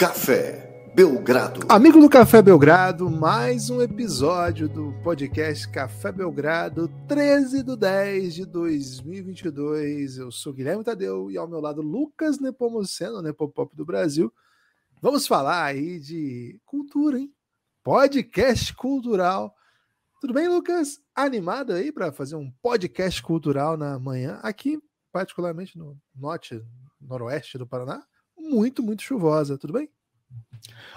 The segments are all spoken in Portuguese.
Café Belgrado. Amigo do Café Belgrado, mais um episódio do podcast Café Belgrado, 13/10/2022. Eu sou Guilherme Tadeu e ao meu lado Lucas Nepomuceno, Nepopop do Brasil. Vamos falar aí de cultura, hein? Podcast cultural. Tudo bem, Lucas? Animado aí para fazer um podcast cultural na manhã, aqui, particularmente no norte, noroeste do Paraná, muito chuvosa. Tudo bem?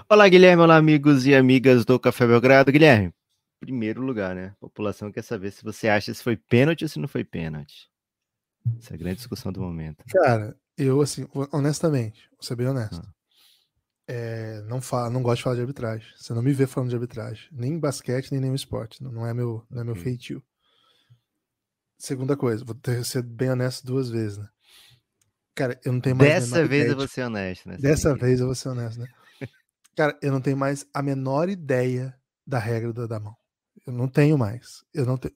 Olá, Guilherme. Olá, amigos e amigas do Café Belgrado. Guilherme, primeiro lugar, né? A população quer saber se você acha se foi pênalti ou se não foi pênalti. Essa é a grande discussão do momento. Cara, eu, assim, honestamente, vou ser bem honesto. Não gosto de falar de arbitragem. Você não me vê falando de arbitragem. Nem em basquete, nem nenhum esporte. Não é meu feitio. Segunda coisa, vou ser bem honesto duas vezes, né? Cara, eu não tenho mais Dessa vez eu vou ser honesto, né? Dessa vez eu vou ser honesto, né? Cara, eu não tenho mais a menor ideia da regra da mão. Eu não tenho mais.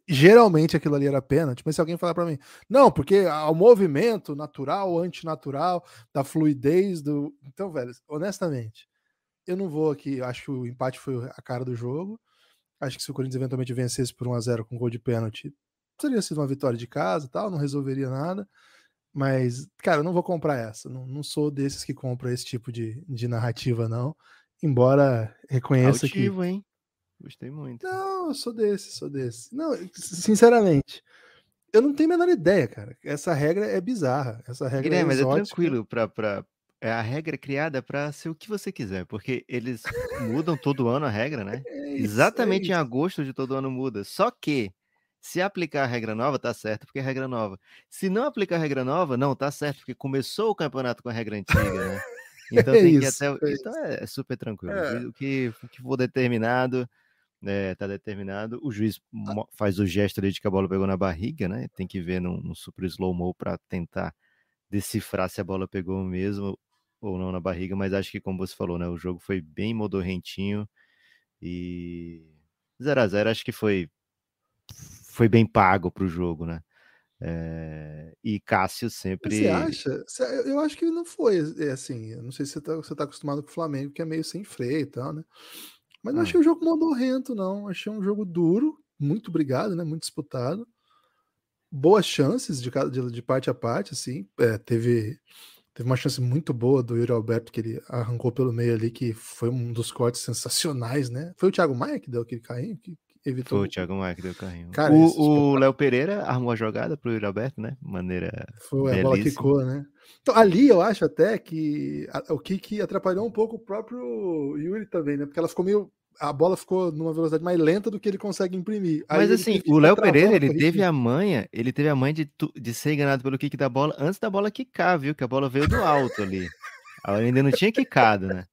Geralmente aquilo ali era pênalti, mas se alguém falar pra mim, não, porque o movimento natural, antinatural, da fluidez do. Então, velho, honestamente, eu não vou aqui. Acho que o empate foi a cara do jogo. Acho que se o Corinthians eventualmente vencesse por 1-0 com gol de pênalti, teria sido uma vitória de casa e tal, não resolveria nada. Mas, cara, eu não vou comprar essa. Não sou desses que compram esse tipo de narrativa, não. Embora reconheça Altivo, hein? Gostei muito. Não, eu sou desse. Não, sinceramente, eu não tenho a menor ideia, cara. Essa regra é bizarra. Essa regra Guilherme, mas é exótica. tranquilo. A regra é criada para ser o que você quiser, porque eles mudam todo ano a regra, né? Exatamente em agosto de todo ano muda. Só que se aplicar a regra nova, tá certo, porque é regra nova. Se não aplicar a regra nova, não, tá certo, porque começou o campeonato com a regra antiga, né? Então tem que ir até. Então é super tranquilo. O que for determinado, tá determinado. O juiz faz o gesto ali de que a bola pegou na barriga, né? Tem que ver num super slow-mo para tentar decifrar se a bola pegou mesmo ou não na barriga, mas acho que, como você falou, né? O jogo foi bem modorrentinho e 0-0 acho que foi bem pago pro jogo, né? E Cássio sempre... Você acha? Eu acho que não foi assim. Eu não sei se você tá acostumado com o Flamengo, que é meio sem freio e tal, né? Mas não achei um jogo modorrento, não. Achei um jogo duro, muito brigado, né? Muito disputado. Boas chances de parte a parte, assim. Teve uma chance muito boa do Yuri Alberto, que ele arrancou pelo meio ali, que foi um dos cortes sensacionais, né? Foi o Thiago Maia que deu aquele carrinho, que evitou. Foi o Thiago Maia que deu o carrinho. Cara, o Léo Pereira armou a jogada pro Yuri Alberto, né? Maneira foi, belíssima. A bola quicou, né? Então, ali eu acho até que o que atrapalhou um pouco o próprio Yuri também, né? Porque a bola ficou numa velocidade mais lenta do que ele consegue imprimir. Mas assim, o Léo Pereira, ele teve a manha de ser enganado pelo kick da bola antes da bola quicar, viu? Que a bola veio do alto ali. Ela ainda não tinha quicado, né?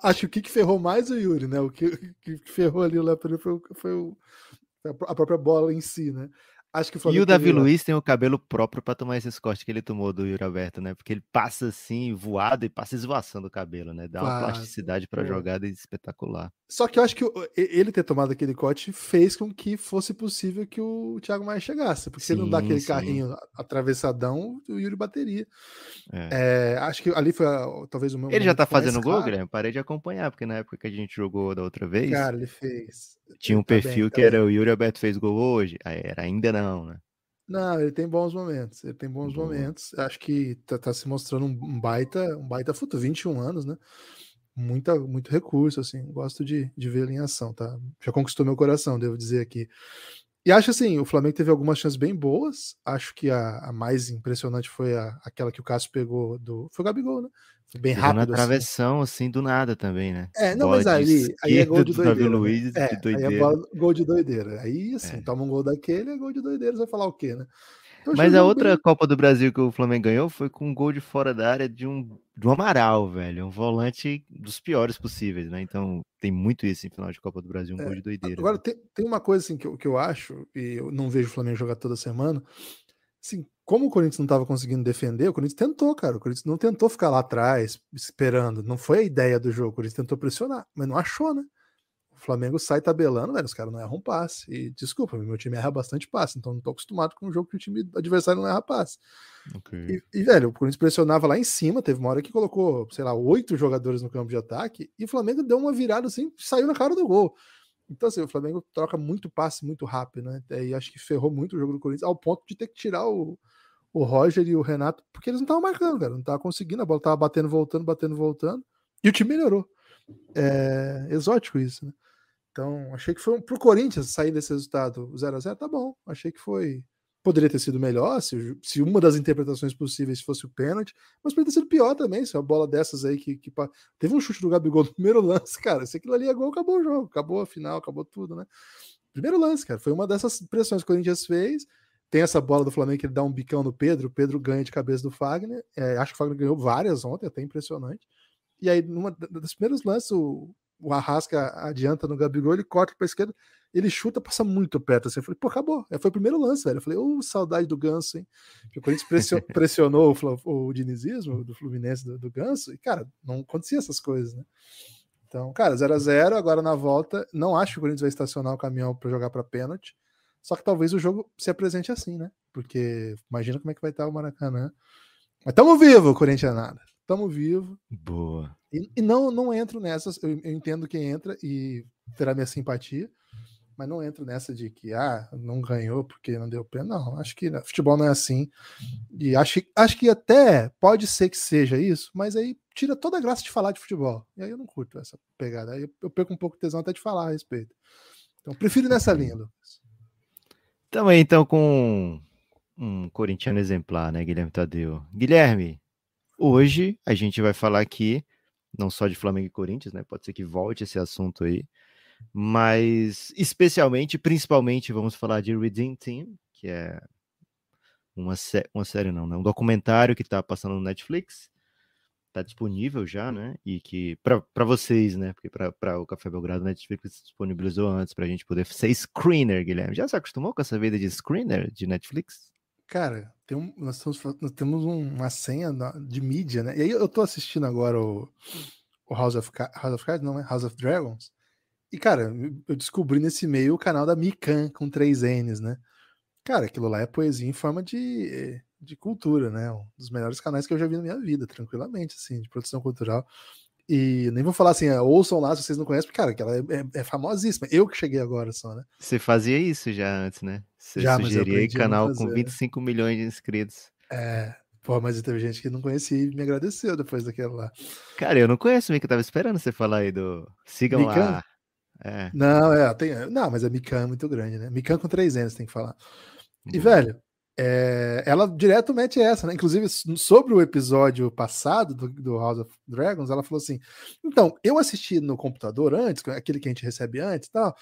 Acho que o que ferrou mais o Yuri, né? O que ferrou ali o Léo Pereira foi a própria bola em si, né? Acho que E o Davi Luiz tem o cabelo próprio para tomar esse corte que ele tomou do Yuri Alberto, né? Porque ele passa assim, voado e passa esvoaçando o cabelo, né? Dá uma plasticidade para a jogada espetacular. Só que eu acho que ele ter tomado aquele corte fez com que fosse possível que o Thiago Maia chegasse. Porque se ele não dá aquele carrinho atravessadão, o Yuri bateria. Acho que ali foi talvez o meu. Ele já tá fazendo gol, Guilherme? Parei de acompanhar, porque na época que a gente jogou da outra vez. Cara, ele fez. Tinha um perfil que era o Yuri Alberto fez gol hoje. Aí era ainda não, né? Não, ele tem bons momentos. Momentos. Acho que tá se mostrando um baita futuro. 21 anos, né? Muito recurso, assim. Gosto de ver ele em ação, tá? Já conquistou meu coração, devo dizer aqui. E acho assim, o Flamengo teve algumas chances bem boas. Acho que a mais impressionante foi aquela que o Cássio pegou foi o Gabigol, né? Foi bem rápido. Na travessão, assim, do nada também, né? Não, mas aí é gol de doideira. Luiz, né? de doideira. Aí é gol de doideira. Aí, assim, toma um gol daquele, é gol de doideira, você vai falar o quê, né? Então, mas a outra Copa do Brasil que o Flamengo ganhou foi com um gol de fora da área do Amaral, velho. Um volante dos piores possíveis, né? Então tem muito isso em final de Copa do Brasil, um gol de doideira. Agora, tem uma coisa assim que eu acho, e eu não vejo o Flamengo jogar toda semana, assim, como o Corinthians não estava conseguindo defender, o Corinthians tentou, cara. O Corinthians não tentou ficar lá atrás, esperando. Não foi a ideia do jogo. O Corinthians tentou pressionar, mas não achou, né? Flamengo sai tabelando, velho, os caras não erram passe. E desculpa, meu time erra bastante passe, então não tô acostumado com um jogo que o time adversário não erra passe. Okay. E, velho, o Corinthians pressionava lá em cima, teve uma hora que colocou, sei lá, 8 jogadores no campo de ataque, e o Flamengo deu uma virada assim, saiu na cara do gol. Então, assim, o Flamengo troca muito passe muito rápido, né? E acho que ferrou muito o jogo do Corinthians, ao ponto de ter que tirar o Roger e o Renato, porque eles não estavam marcando, cara, não estavam conseguindo, a bola tava batendo, voltando, e o time melhorou. É exótico isso, né? Então, achei que foi pro Corinthians sair desse resultado 0-0, tá bom. Achei que foi. Poderia ter sido melhor se uma das interpretações possíveis fosse o pênalti, mas poderia ter sido pior também, se uma bola dessas aí teve um chute do Gabigol no primeiro lance, cara. Se aquilo ali é gol, acabou o jogo, acabou a final, acabou tudo, né? Primeiro lance, cara, foi uma dessas pressões que o Corinthians fez. Tem essa bola do Flamengo que ele dá um bicão no Pedro, o Pedro ganha de cabeça do Fagner. Acho que o Fagner ganhou várias ontem, até impressionante. E aí, numa dos primeiros lances, o Arrasca adianta no Gabigol, ele corta pra esquerda, ele chuta, passa muito perto. Assim, eu falei, pô, acabou. Foi o primeiro lance, velho. Eu falei, saudade do Ganso, hein? Porque o Corinthians pressionou o dinizismo do Fluminense do Ganso, e, cara, não acontecia essas coisas, né? Então, cara, 0-0, agora na volta, não acho que o Corinthians vai estacionar o caminhão para jogar para pênalti, só que talvez o jogo se apresente assim, né? Porque imagina como é que vai estar o Maracanã. Mas tamo vivo, Corinthians nada. Tamo vivo. Boa. E não entro nessas, eu entendo quem entra e terá minha simpatia, mas não entro nessa de que, não ganhou porque não deu pena. Não, acho que futebol não é assim. E acho que até pode ser que seja isso, mas aí tira toda a graça de falar de futebol. E aí eu não curto essa pegada. Aí eu perco um pouco de tesão até de falar a respeito. Então, prefiro nessa linha, Lucas. Também, então, com um corintiano exemplar, né, Guilherme Tadeu. Guilherme, hoje a gente vai falar aqui, não só de Flamengo e Corinthians, né? Pode ser que volte esse assunto aí, mas especialmente, principalmente, vamos falar de Redeem Team, que é uma série não, né? Um documentário que tá passando no Netflix, tá disponível já, né? E que para vocês, né? Porque para o Café Belgrado, Netflix disponibilizou antes pra gente poder ser screener, Guilherme. Já se acostumou com essa vida de screener de Netflix? Cara, nós temos uma senha de mídia, né? E aí eu tô assistindo agora o House of Cards, não, é House of Dragons. E, cara, eu descobri nesse meio o canal da Mikan com 3 N's, né? Cara, aquilo lá é poesia em forma de cultura, né? Um dos melhores canais que eu já vi na minha vida, tranquilamente, assim, de produção cultural. E nem vou falar assim, ouçam lá se vocês não conhecem, porque, cara, que ela é famosíssima. Eu que cheguei agora só, né? Você fazia isso já antes, né? Você Já, mas eu sugeria aí aprendi a não canal com fazer. 25 milhões de inscritos. Pô, mas teve gente que não conhecia e me agradeceu depois daquela lá. Cara, eu não conheço, Mica, eu tava esperando você falar aí do... Sigam Mikan? lá. É. Não, não, mas a Mikan é muito grande, né? Mikan com 3 N's, tem que falar. E, Boa. velho, ela direto mete essa, né? Inclusive, sobre o episódio passado do House of Dragons, ela falou assim: então, eu assisti no computador antes, aquele que a gente recebe antes e tal,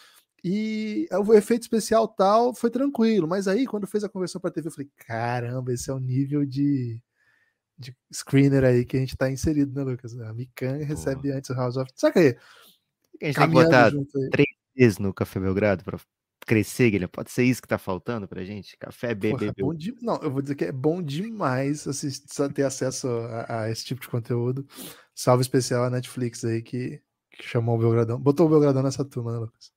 e o efeito especial tal foi tranquilo, mas aí, quando fez a conversão pra TV, eu falei: caramba, esse é o nível de screener aí que a gente tá inserido, né, Lucas? A Mikan recebe antes o House of. Sabe que A gente tem que caminhando botar junto aí. 3 vezes no Café Belgrado pra crescer, Guilherme. Pode ser isso que tá faltando pra gente? Café Porra, BBB. Não, eu vou dizer que é bom demais ter acesso a esse tipo de conteúdo. Salve especial a Netflix aí que chamou o Belgradão. Botou o Belgradão nessa turma, né, Lucas?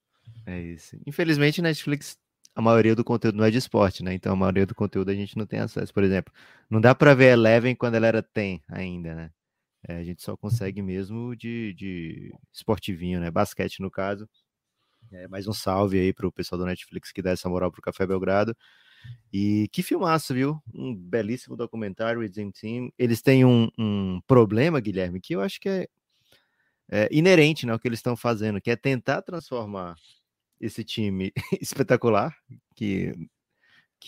É isso. Infelizmente, Netflix, a maioria do conteúdo não é de esporte, né? Então, a maioria do conteúdo a gente não tem acesso. Por exemplo, não dá pra ver Eleven quando ela era tem ainda, né? A gente só consegue mesmo de esportivinho, né? Basquete, no caso. Mais um salve aí pro pessoal do Netflix que dá essa moral pro Café Belgrado. E que filmaço, viu? Um belíssimo documentário, Redeem Team. Eles têm um problema, Guilherme, que eu acho que é inerente, né, ao que eles estão fazendo, que é tentar transformar esse time espetacular, que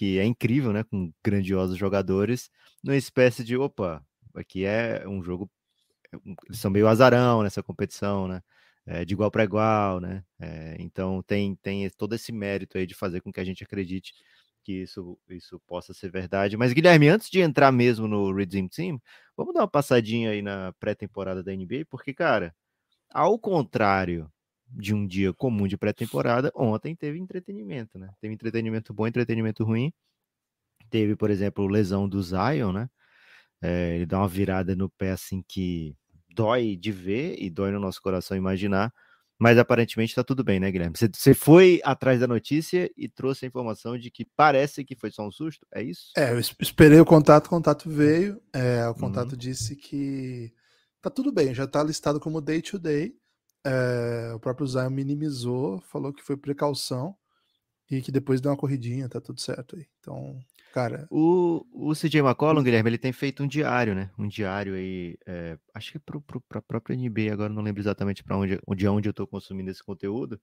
é incrível, né, com grandiosos jogadores, numa espécie de, opa, aqui é um jogo, eles são meio azarão nessa competição, né, de igual para igual, né, então tem todo esse mérito aí de fazer com que a gente acredite que isso possa ser verdade. Mas, Guilherme, antes de entrar mesmo no Redeem Team, vamos dar uma passadinha aí na pré-temporada da NBA, porque, cara, ao contrário de um dia comum de pré-temporada, ontem teve entretenimento, né? Teve entretenimento bom, entretenimento ruim. Teve, por exemplo, lesão do Zion, né? Ele dá uma virada no pé assim que dói de ver e dói no nosso coração imaginar. Mas aparentemente tá tudo bem, né, Guilherme? Você foi atrás da notícia e trouxe a informação de que parece que foi só um susto, é isso? Eu esperei o contato veio, o contato Uhum. disse que tá tudo bem, já tá listado como day to day, o próprio Zion minimizou, falou que foi precaução e que depois deu uma corridinha, tá tudo certo aí. Então, cara... O CJ McCollum, Guilherme, ele tem feito um diário, né? Um diário aí, acho que é pra própria NBA, agora não lembro exatamente para onde eu tô consumindo esse conteúdo,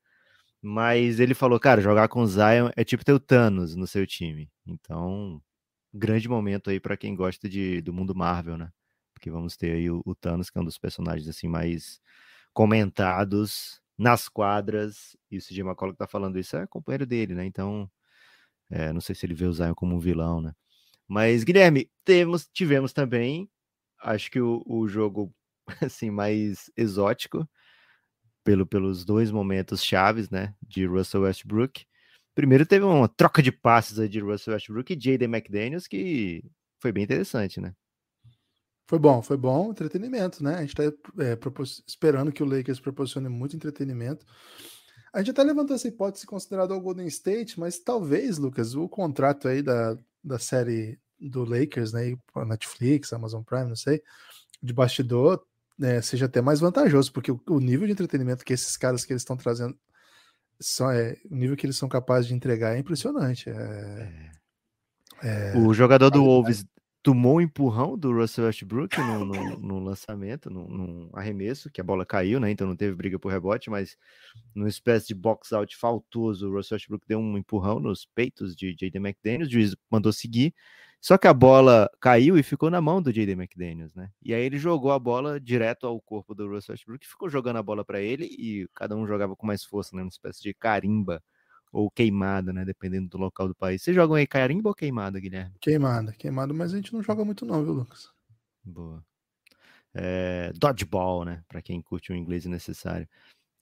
mas ele falou, cara, jogar com o Zion é tipo ter o Thanos no seu time. Então, grande momento aí para quem gosta do mundo Marvel, né? Porque vamos ter aí o Thanos, que é um dos personagens assim mais comentados nas quadras, e o CJ McCollum que tá falando isso é companheiro dele, né? Então, não sei se ele vê o Zion como um vilão, né? Mas, Guilherme, tivemos também, acho que o jogo assim mais exótico, pelos dois momentos chaves, né, de Russell Westbrook. Primeiro teve uma troca de passes aí de Russell Westbrook e Jaden McDaniels, que foi bem interessante, né? Foi bom entretenimento, né? A gente tá esperando que o Lakers proporcione muito entretenimento. A gente até levantou essa hipótese considerado ao Golden State, mas talvez, Lucas, o contrato aí da série do Lakers, né, para Netflix, Amazon Prime, não sei, de bastidor, seja até mais vantajoso, porque o nível de entretenimento que esses caras que eles estão trazendo, o nível que eles são capazes de entregar é impressionante. O jogador do Qualidade. Wolves tomou um empurrão do Russell Westbrook no lançamento, num arremesso, que a bola caiu, né? Então não teve briga por rebote, mas numa espécie de box-out faltoso, o Russell Westbrook deu um empurrão nos peitos de Jaden McDaniels, o juiz mandou seguir, só que a bola caiu e ficou na mão do Jaden McDaniels, né? E aí ele jogou a bola direto ao corpo do Russell Westbrook, ficou jogando a bola para ele e cada um jogava com mais força, né? Uma espécie de carimba ou queimada, né? Dependendo do local do país. Vocês jogam aí carimba ou queimada, Guilherme? Queimada, mas a gente não joga muito não, viu, Lucas? Boa. Dodgeball, né? Para quem curte o inglês necessário.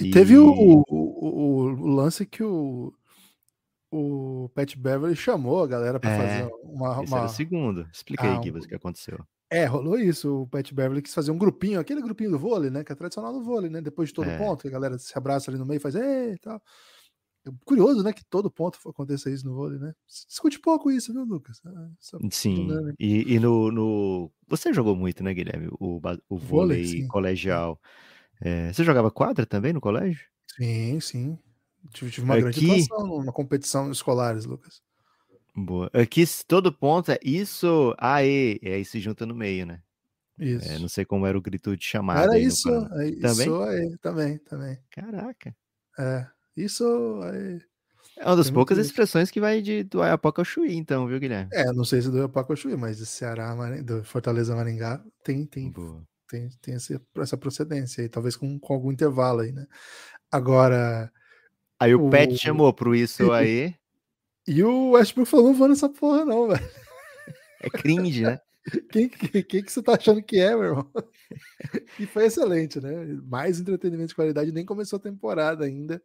E teve o lance que o Pat Beverly chamou a galera para fazer esse era o segundo. Explica aí, Gibas, o que aconteceu. Rolou isso. O Pat Beverly quis fazer um grupinho, aquele grupinho do vôlei, né? Que é tradicional do vôlei, né? Depois de todo ponto, que a galera se abraça ali no meio e faz e tal. Curioso, né? Que todo ponto aconteça isso no vôlei, né? Se discute pouco isso, viu, Lucas? Sim. E no. Você jogou muito, né, Guilherme? O vôlei sim. colegial. Você jogava quadra também no colégio? Sim. Tive uma grande atuação numa competição escolares, Lucas. Boa. Aqui todo ponto é isso, aê, e aí se junta no meio, né? Isso. Não sei como era o grito de chamada Era aí no isso, Paraná. Também? isso aí, também. Caraca. Isso aí. É uma das Tem muito poucas isso. expressões que vai do Ayapoca ao Chuí, então, viu, Guilherme? Não sei se do Iapaco ou Chuí, mas do Ceará, do Fortaleza, Maringá, tem Boa. essa procedência aí, talvez com algum intervalo aí, né? Agora, Aí o Pet chamou pro isso aí. E o Westbrook falou, não vou nessa porra não, velho. É cringe, né? Quem que você tá achando que é, meu irmão? E foi excelente, né? Mais entretenimento de qualidade, nem começou a temporada ainda.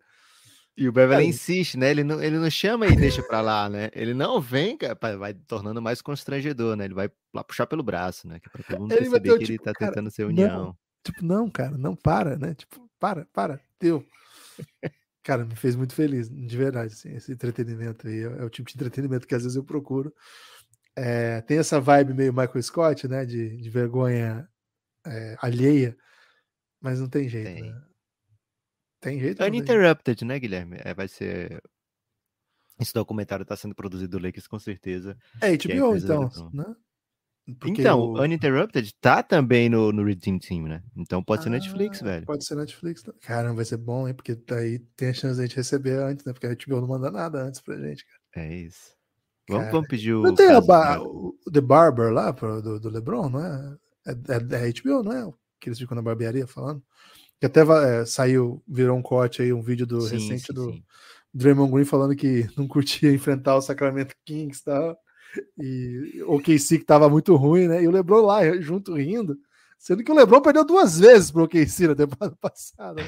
E o Beverly insiste, né? Ele não chama e deixa pra lá, né? Ele não vem, cara, vai tornando mais constrangedor, né? Ele vai lá puxar pelo braço, né? Que é pra todo mundo Ele perceber bateu, que ele tipo, tá cara, tentando ser não. união. Tipo, não, cara, não para, né? Tipo, para, deu. Cara, me fez muito feliz, de verdade, assim, esse entretenimento aí. É o tipo de entretenimento que às vezes eu procuro. Tem essa vibe meio Michael Scott, né? De vergonha alheia, mas não tem jeito, né? Tem jeito ou não tem jeito? Uninterrupted, né, Guilherme? Vai ser. Esse documentário tá sendo produzido do Lakers, com certeza. Que é a HBO, empresa da então, LeBron. né? Porque Então, Uninterrupted tá também no Redeem Team, né? Então pode ser Netflix, velho. Pode ser Netflix. Caramba, vai ser bom, hein? Porque daí tem a chance de a gente receber antes, né? Porque a HBO não manda nada antes pra gente, cara. É isso. Cara, Vamos pedir não o tem caso. o The Barber lá do LeBron, não é? É HBO, não é? Que eles ficam na barbearia falando. Que até saiu, virou um corte aí, um vídeo recente do Draymond Green falando que não curtia enfrentar o Sacramento Kings, tá? E o KC que tava muito ruim, né? E o LeBron lá junto rindo, sendo que o LeBron perdeu 2 vezes pro KC na temporada passada.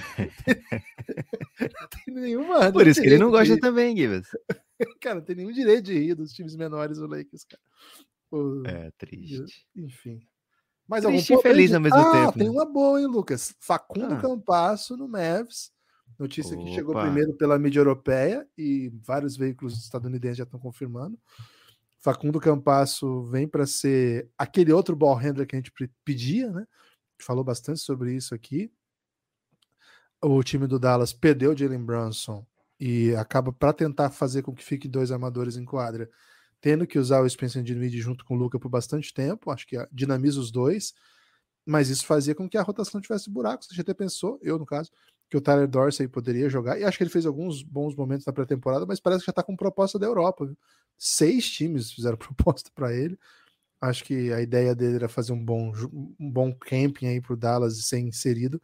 Não tem nenhuma. Por isso que ele não gosta também, Gibas. Cara, não tem nenhum direito de rir dos times menores do Lakers, cara. Triste. Enfim. Triste e feliz ao mesmo tempo. Tem uma boa, hein, Lucas? Facundo Campasso no Mavs Notícia que chegou Opa. primeiro pela mídia europeia e vários veículos estadunidenses já estão confirmando. Facundo Campasso vem para ser aquele outro ball handler que a gente pedia, né? Falou bastante sobre isso aqui. O time do Dallas perdeu o Jalen Brunson e acaba para tentar fazer com que fique 2 armadores em quadra, tendo que usar o Spencer Dinwiddie junto com o Luka por bastante tempo. Acho que dinamiza os dois, mas isso fazia com que a rotação tivesse buracos. A gente até pensou, eu no caso, que o Tyler Dorsey poderia jogar, e acho que ele fez alguns bons momentos na pré-temporada, mas parece que já está com proposta da Europa. Viu? 6 times fizeram proposta para ele. Acho que a ideia dele era fazer um bom camping aí para o Dallas e ser inserido,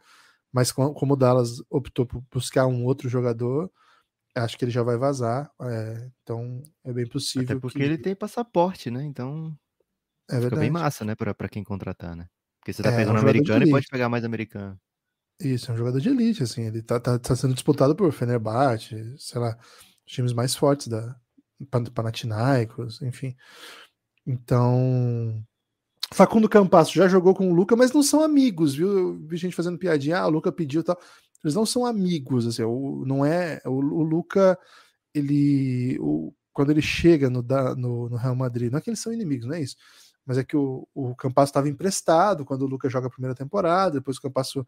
mas como o Dallas optou por buscar um outro jogador, acho que ele já vai vazar. Então é bem Até possível porque que. ele tem passaporte, né? Então É fica bem verdade. massa, né? Pra quem contratar, né? Porque você tá É um pegando jogador de americano e pode elite. pegar mais americano. Isso, é um jogador de elite, assim. Ele tá sendo disputado por Fenerbahçe, sei lá, os times mais fortes da Panathinaikos, enfim. Então, Facundo Campasso já jogou com o Luca, mas não são amigos, viu? Eu vi gente fazendo piadinha, o Luca pediu e tal. Eles não são amigos, assim, não é. O Luca, quando ele chega no Real Madrid, não é que eles são inimigos, não é isso. Mas é que o Campasso estava emprestado quando o Luca joga a primeira temporada, depois o Campasso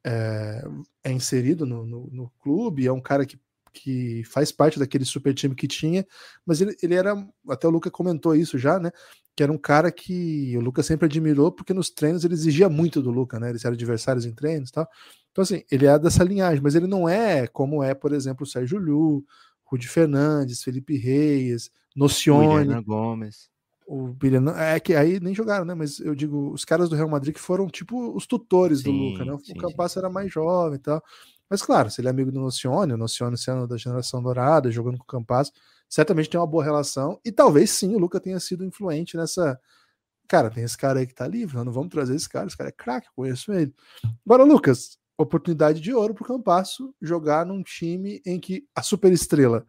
é inserido no clube, é um cara que faz parte daquele super time que tinha, mas ele era, até o Luca comentou isso já, né, que era um cara que o Luca sempre admirou, porque nos treinos ele exigia muito do Luca, né, eles eram adversários em treinos e tal, então assim, ele é dessa linhagem, mas ele não é como é, por exemplo, o Sérgio Llu, Rudy Fernandes, Felipe Reis, Nocione, Willian Gomes. o Bilham, que aí nem jogaram, né? Mas eu digo, os caras do Real Madrid que foram tipo os tutores do Luca, né? Sim, O sim, sim. Campasso era mais jovem e tal. Mas claro, se ele é amigo do Nocione, o Nocione sendo da geração dourada, jogando com o Campasso, certamente tem uma boa relação. E talvez sim o Luca tenha sido influente nessa. Cara, tem esse cara aí que tá livre, nós não vamos trazer esse cara é craque, conheço ele. Agora, Lucas, oportunidade de ouro pro Campasso jogar num time em que a superestrela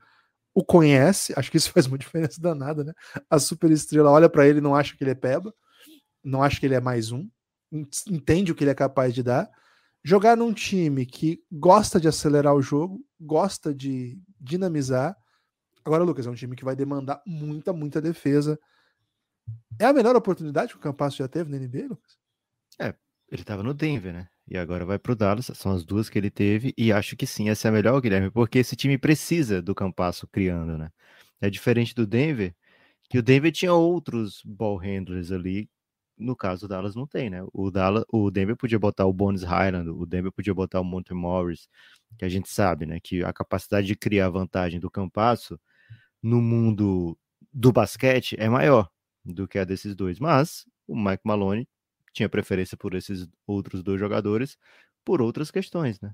o conhece, acho que isso faz uma diferença danada, né? A superestrela olha para ele e não acha que ele é peba, não acha que ele é mais um, entende o que ele é capaz de dar. Jogar num time que gosta de acelerar o jogo, gosta de dinamizar. Agora, Lucas, é um time que vai demandar muita defesa. É a melhor oportunidade que o Campasso já teve na NBA, Lucas? Ele tava no Denver, né? E agora vai pro Dallas. São as duas que ele teve. E acho que sim, essa é a melhor, Guilherme, porque esse time precisa do Campasso criando, né? É diferente do Denver, que o Denver tinha outros ball handlers ali. No caso, o Dallas não tem, né? O Denver podia botar o Bones Highland, o Denver podia botar o Monte Morris, que a gente sabe, né? Que a capacidade de criar vantagem do Campasso no mundo do basquete é maior do que a desses dois. Mas o Mike Maloney tinha preferência por esses outros dois jogadores por outras questões, né?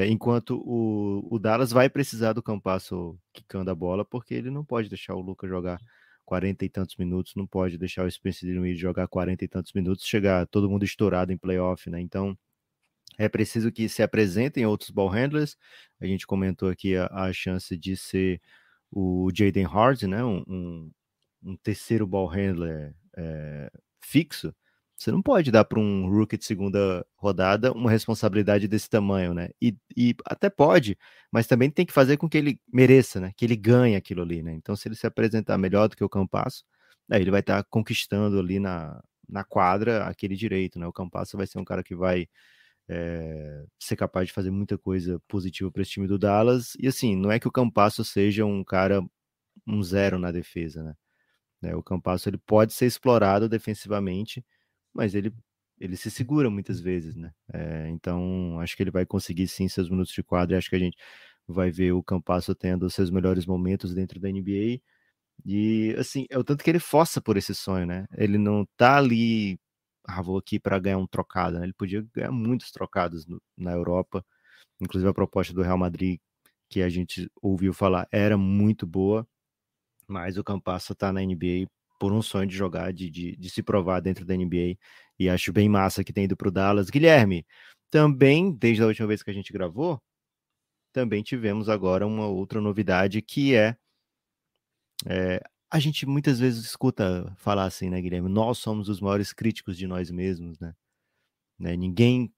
Enquanto o Dallas vai precisar do Campasso quicando a bola, porque ele não pode deixar o Luka jogar 40 e tantos minutos, não pode deixar o Spencer Dinwiddie jogar 40 e tantos minutos, chegar todo mundo estourado em playoff, né? Então é preciso que se apresentem outros ball handlers. A gente comentou aqui a chance de ser o Jaden Hardy, né? Um terceiro ball handler fixo. Você não pode dar para um rookie de segunda rodada uma responsabilidade desse tamanho, né? E até pode, mas também tem que fazer com que ele mereça, né? Que ele ganhe aquilo ali, né? Então, se ele se apresentar melhor do que o Campasso, aí ele vai estar conquistando ali na quadra aquele direito, né? O Campasso vai ser um cara que vai ser capaz de fazer muita coisa positiva para esse time do Dallas. E assim, não é que o Campasso seja um cara um zero na defesa, né? O Campasso ele pode ser explorado defensivamente, mas ele se segura muitas vezes, né? Então acho que ele vai conseguir sim seus minutos de quadra. E acho que a gente vai ver o Campasso tendo seus melhores momentos dentro da NBA. E assim, é o tanto que ele força por esse sonho, né? Ele não tá ali, vou aqui para ganhar um trocado, né? Ele podia ganhar muitos trocados na Europa. Inclusive a proposta do Real Madrid, que a gente ouviu falar, era muito boa, mas o Campasso tá na NBA por um sonho de jogar, de se provar dentro da NBA. E acho bem massa que tem ido pro Dallas. Guilherme, também, desde a última vez que a gente gravou, também tivemos agora uma outra novidade que a gente muitas vezes escuta falar assim, né, Guilherme? Nós somos os maiores críticos de nós mesmos, né? né? Ninguém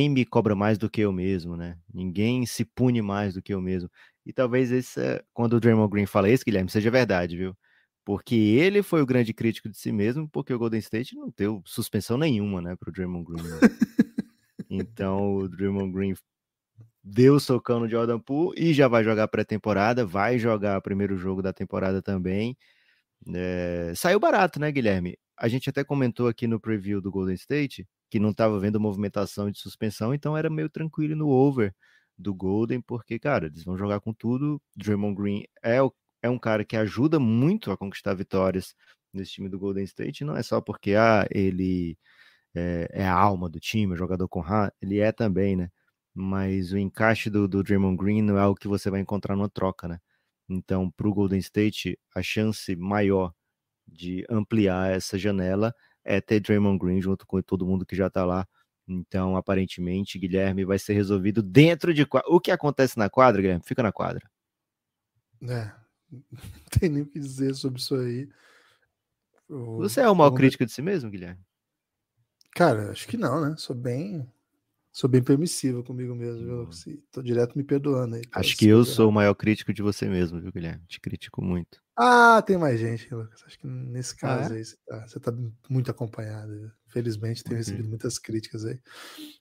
me cobra mais do que eu mesmo, né? Ninguém se pune mais do que eu mesmo. E talvez quando o Draymond Green fala isso, Guilherme, seja verdade, viu? Porque ele foi o grande crítico de si mesmo, porque o Golden State não deu suspensão nenhuma, né, pro Draymond Green, né? Então o Draymond Green deu socão no Jordan Poole e já vai jogar pré-temporada, vai jogar o primeiro jogo da temporada também. Saiu barato, né, Guilherme? A gente até comentou aqui no preview do Golden State que não estava vendo movimentação de suspensão, então era meio tranquilo no over do Golden, porque, cara, eles vão jogar com tudo. Draymond Green é um cara que ajuda muito a conquistar vitórias nesse time do Golden State, não é só porque ele é a alma do time, é jogador com ele é também, né? Mas o encaixe do Draymond Green não é algo que você vai encontrar numa troca, né? Então, para o Golden State, a chance maior de ampliar essa janela é ter Draymond Green junto com todo mundo que já está lá. Então, aparentemente, Guilherme, vai ser resolvido dentro de quadra. O que acontece na quadra, Guilherme, fica na quadra. Não tem nem o que dizer sobre isso aí. Você é o maior crítico de si mesmo, Guilherme? Cara, acho que não, né? Sou bem permissivo comigo mesmo, viu? Tô direto me perdoando aí. Acho que eu sou o maior crítico de você mesmo, viu, Guilherme? Te critico muito. Ah, tem mais gente, Lucas. Acho que nesse caso aí você tá muito acompanhado. Felizmente tenho recebido muitas críticas aí.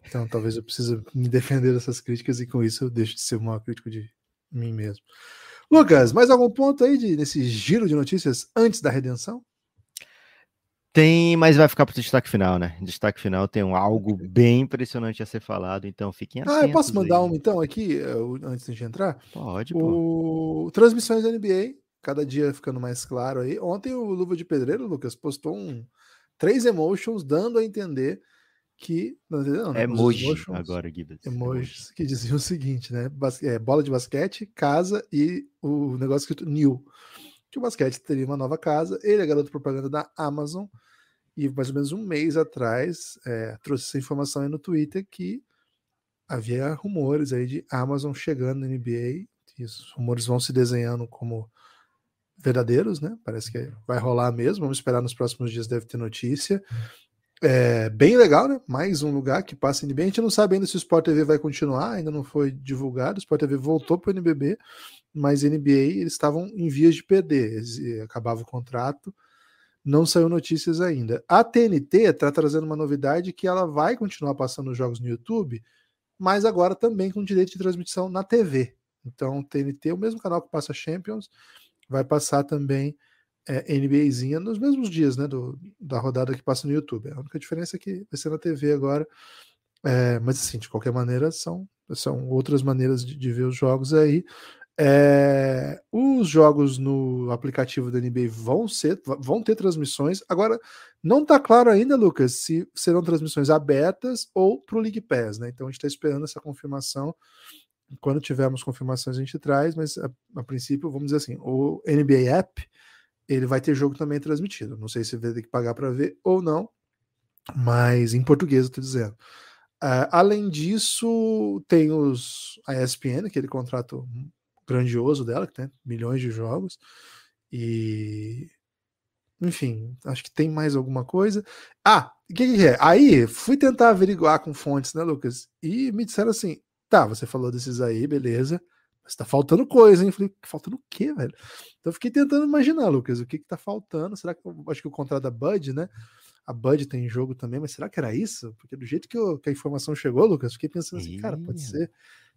Então talvez eu precise me defender dessas críticas e com isso eu deixo de ser o maior crítico de mim mesmo. Lucas, mais algum ponto aí nesse giro de notícias antes da redenção? Tem, mas vai ficar para o destaque final, né? Destaque final tem algo bem impressionante a ser falado, então fiquem atentos. Eu posso mandar um então aqui, antes de entrar? Pode, Transmissões da NBA, cada dia ficando mais claro aí. Ontem o Luva de Pedreiro, Lucas, postou 3 emotions dando a entender que... Não entendeu? Né? Emoji agora, Gibbs. Emojis que diziam o seguinte, né? Bola de basquete, casa e o negócio escrito new. Que o basquete teria uma nova casa. Ele é garoto propaganda da Amazon. E mais ou menos um mês atrás trouxe essa informação aí no Twitter que havia rumores aí de Amazon chegando na NBA. E os rumores vão se desenhando como verdadeiros, né? Parece que vai rolar mesmo. Vamos esperar nos próximos dias, deve ter notícia. Bem legal, né? Mais um lugar que passa NBA. A gente não sabe ainda se o Sport TV vai continuar, ainda não foi divulgado. O Sport TV voltou para o NBB, mas NBA eles estavam em vias de perder. Acabava o contrato, não saiu notícias ainda. A TNT está trazendo uma novidade que ela vai continuar passando os jogos no YouTube, mas agora também com direito de transmissão na TV. Então, TNT, o mesmo canal que passa Champions, vai passar também NBAzinha nos mesmos dias, né, da rodada que passa no YouTube. A única diferença é que vai ser na TV agora. Mas assim, de qualquer maneira, são outras maneiras de ver os jogos aí. Os jogos no aplicativo da NBA vão ter transmissões. Agora, não está claro ainda, Lucas, se serão transmissões abertas ou para o League Pass, né? Então a gente está esperando essa confirmação. Quando tivermos confirmações, a gente traz, mas a princípio, vamos dizer assim, o NBA App ele vai ter jogo também transmitido. Não sei se vai ter que pagar para ver ou não, mas em português eu estou dizendo. Além disso, tem a ESPN, aquele contrato grandioso dela, que tem milhões de jogos. E enfim, acho que tem mais alguma coisa. O que é? Aí fui tentar averiguar com fontes, né, Lucas? E me disseram assim: tá, você falou desses aí, beleza. Mas tá faltando coisa, hein? Eu falei, faltando o quê, velho? Então eu fiquei tentando imaginar, Lucas, o que tá faltando? Será que acho que o contrato da Bud, né? A Bud tem jogo também, mas será que era isso? Porque do jeito que a informação chegou, Lucas, fiquei pensando assim, cara, pode ser.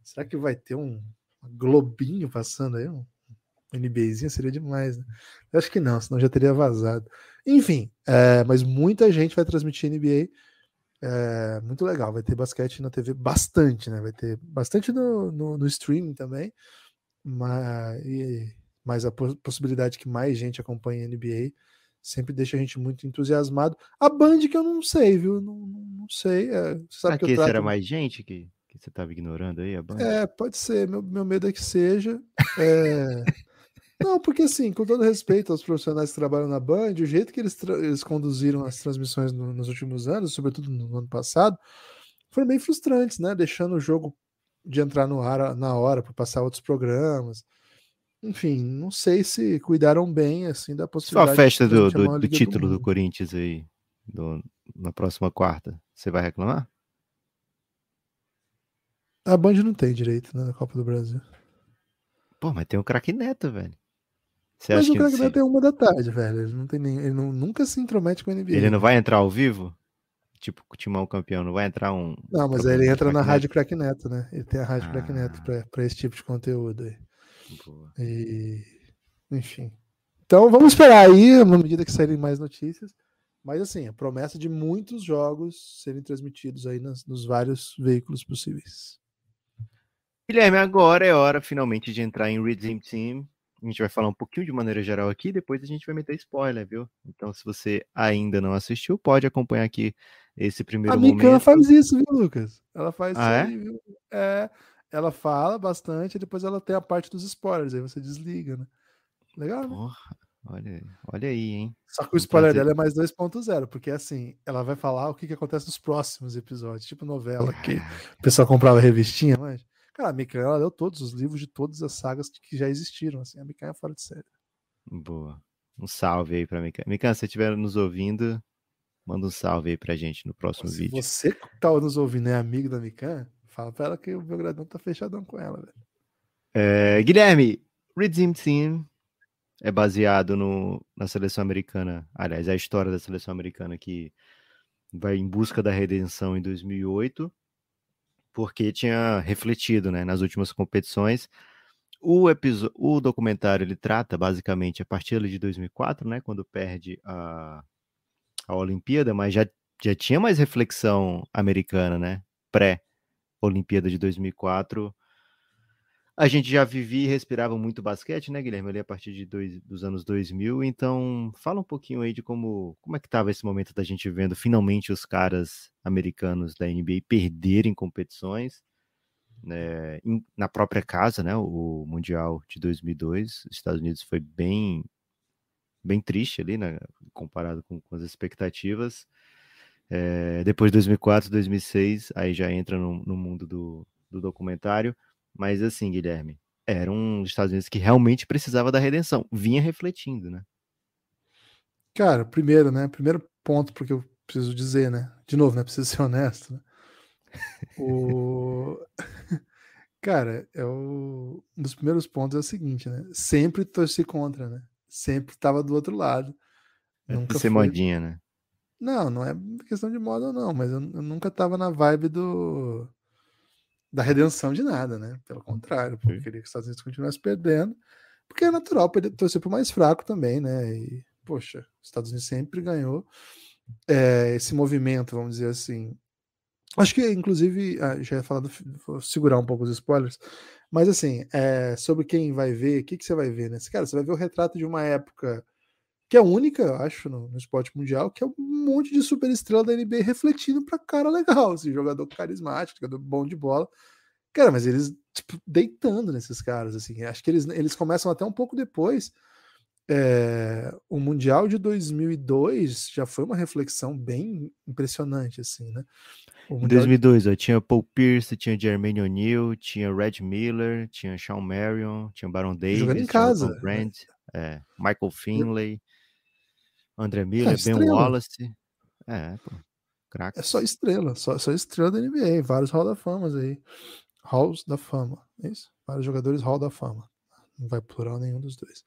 Será que vai ter um globinho passando aí? Um NBAzinho seria demais, né? Eu acho que não, senão já teria vazado. Enfim, mas muita gente vai transmitir NBA. Muito legal, vai ter basquete na TV bastante, né? Vai ter bastante no streaming também, mas a possibilidade que mais gente acompanhe a NBA sempre deixa a gente muito entusiasmado. A Band que eu não sei, viu? Não sei. Sabe que eu trato... será mais gente que você estava ignorando aí, a Band? Pode ser. Meu medo é que seja. Não, porque assim, com todo respeito aos profissionais que trabalham na Band, o jeito que eles conduziram as transmissões nos últimos anos, sobretudo no ano passado, foram bem frustrantes, né? Deixando o jogo de entrar no ar na hora para passar outros programas. Enfim, não sei se cuidaram bem assim da possibilidade. Só a festa do título do Corinthians aí na próxima quarta, você vai reclamar? A Band não tem direito, né, na Copa do Brasil. Pô, mas tem o craque Neto, velho. Você Mas acha o que Crack Neto é 1 da tarde, velho. Ele não tem nem, ele nunca se intromete com a ele NBA, não né? vai entrar ao vivo? Tipo, o Timão campeão, não vai entrar um Não, mas aí programa ele do entra na craque Rádio Neto? Crack Neto, né? Ele tem a Rádio Crack Neto Ah, pra esse tipo de conteúdo aí. boa. E, enfim. Então vamos esperar aí, à medida que saírem mais notícias. Mas assim, a promessa de muitos jogos serem transmitidos aí nos vários veículos possíveis. Guilherme, agora é hora finalmente de entrar em Redeem Team. A gente vai falar um pouquinho de maneira geral aqui, depois a gente vai meter spoiler, viu? Então, se você ainda não assistiu, pode acompanhar aqui esse A primeiro Mikan momento. faz isso, viu, Lucas? Ela faz isso Ah, é? aí, viu? É, ela fala bastante, depois ela tem a parte dos spoilers, aí você desliga, né? Legal, né? Porra, olha aí, hein? Só que o Vamos spoiler trazer. dela é mais 2.0, porque assim, ela vai falar o que acontece nos próximos episódios, tipo novela, que o pessoal comprava revistinha, mas. Cara, a Mikan, ela leu todos os livros de todas as sagas que já existiram, assim, a Mikan é fora de série. Boa. Um salve aí pra Mikan. Mikan, se você estiver nos ouvindo, manda um salve aí pra gente no próximo Se vídeo. você que tá nos ouvindo é amigo da Mikan, fala pra ela que o Belgradão tá fechadão com ela, velho. Guilherme, Redeem Team é baseado na seleção americana. Aliás, é a história da seleção americana que vai em busca da redenção em 2008, porque tinha refletido, né, nas últimas competições. O documentário ele trata basicamente a partir ali de 2004, né, quando perde a Olimpíada, mas já tinha mais reflexão americana, né, pré-Olimpíada de 2004. A gente já vivia e respirava muito basquete, né, Guilherme? Ali a partir dos anos 2000. Então, fala um pouquinho aí de como é que estava esse momento da gente vendo finalmente os caras americanos da NBA perderem competições, né, na própria casa, né? O Mundial de 2002, os Estados Unidos foi bem triste ali, né, comparado com as expectativas. Depois de 2004, 2006, aí já entra no mundo do documentário. Mas assim, Guilherme, era um Estados Unidos que realmente precisava da redenção. Vinha refletindo, né? Cara, primeiro, né? Primeiro ponto, porque eu preciso dizer, né? De novo, né? Preciso ser honesto, né? O... Cara, um dos primeiros pontos é o seguinte, né? Sempre torci contra, né? Sempre tava do outro lado. É de Nunca ser foi. modinha, né? Não, não é questão de moda, não, mas eu nunca tava na vibe da redenção de nada, né? Pelo contrário, pô, eu queria que os Estados Unidos continuasse perdendo, porque é natural torcer pro mais fraco também, né? E, poxa, os Estados Unidos sempre ganhou. Esse movimento, vamos dizer assim. Acho que, inclusive, já ia falar vou segurar um pouco os spoilers, mas assim, sobre quem vai ver, o que você vai ver, né? Cara, você vai ver o retrato de uma época que é única, eu acho, no esporte mundial, que é um monte de superestrela da NBA refletindo pra cara legal, assim, jogador carismático, jogador bom de bola. Cara, mas eles, tipo, deitando nesses caras, assim. Acho que eles começam até um pouco depois. O Mundial de 2002 já foi uma reflexão bem impressionante, assim, né? O Em Mundial 2002, ó, tinha Paul Pierce, tinha Jermaine O'Neal, tinha Red Miller, tinha Shawn Marion, tinha Baron jogando em Davis, tinha casa, Elton Brand, Michael Finley, André é Miller, Ben estrela. Wallace. Pô, É só craques. estrela, só estrela da NBA, vários Hall da Fama aí. Halls da Fama, é isso? Vários jogadores Hall da Fama. Não vai plural nenhum dos dois.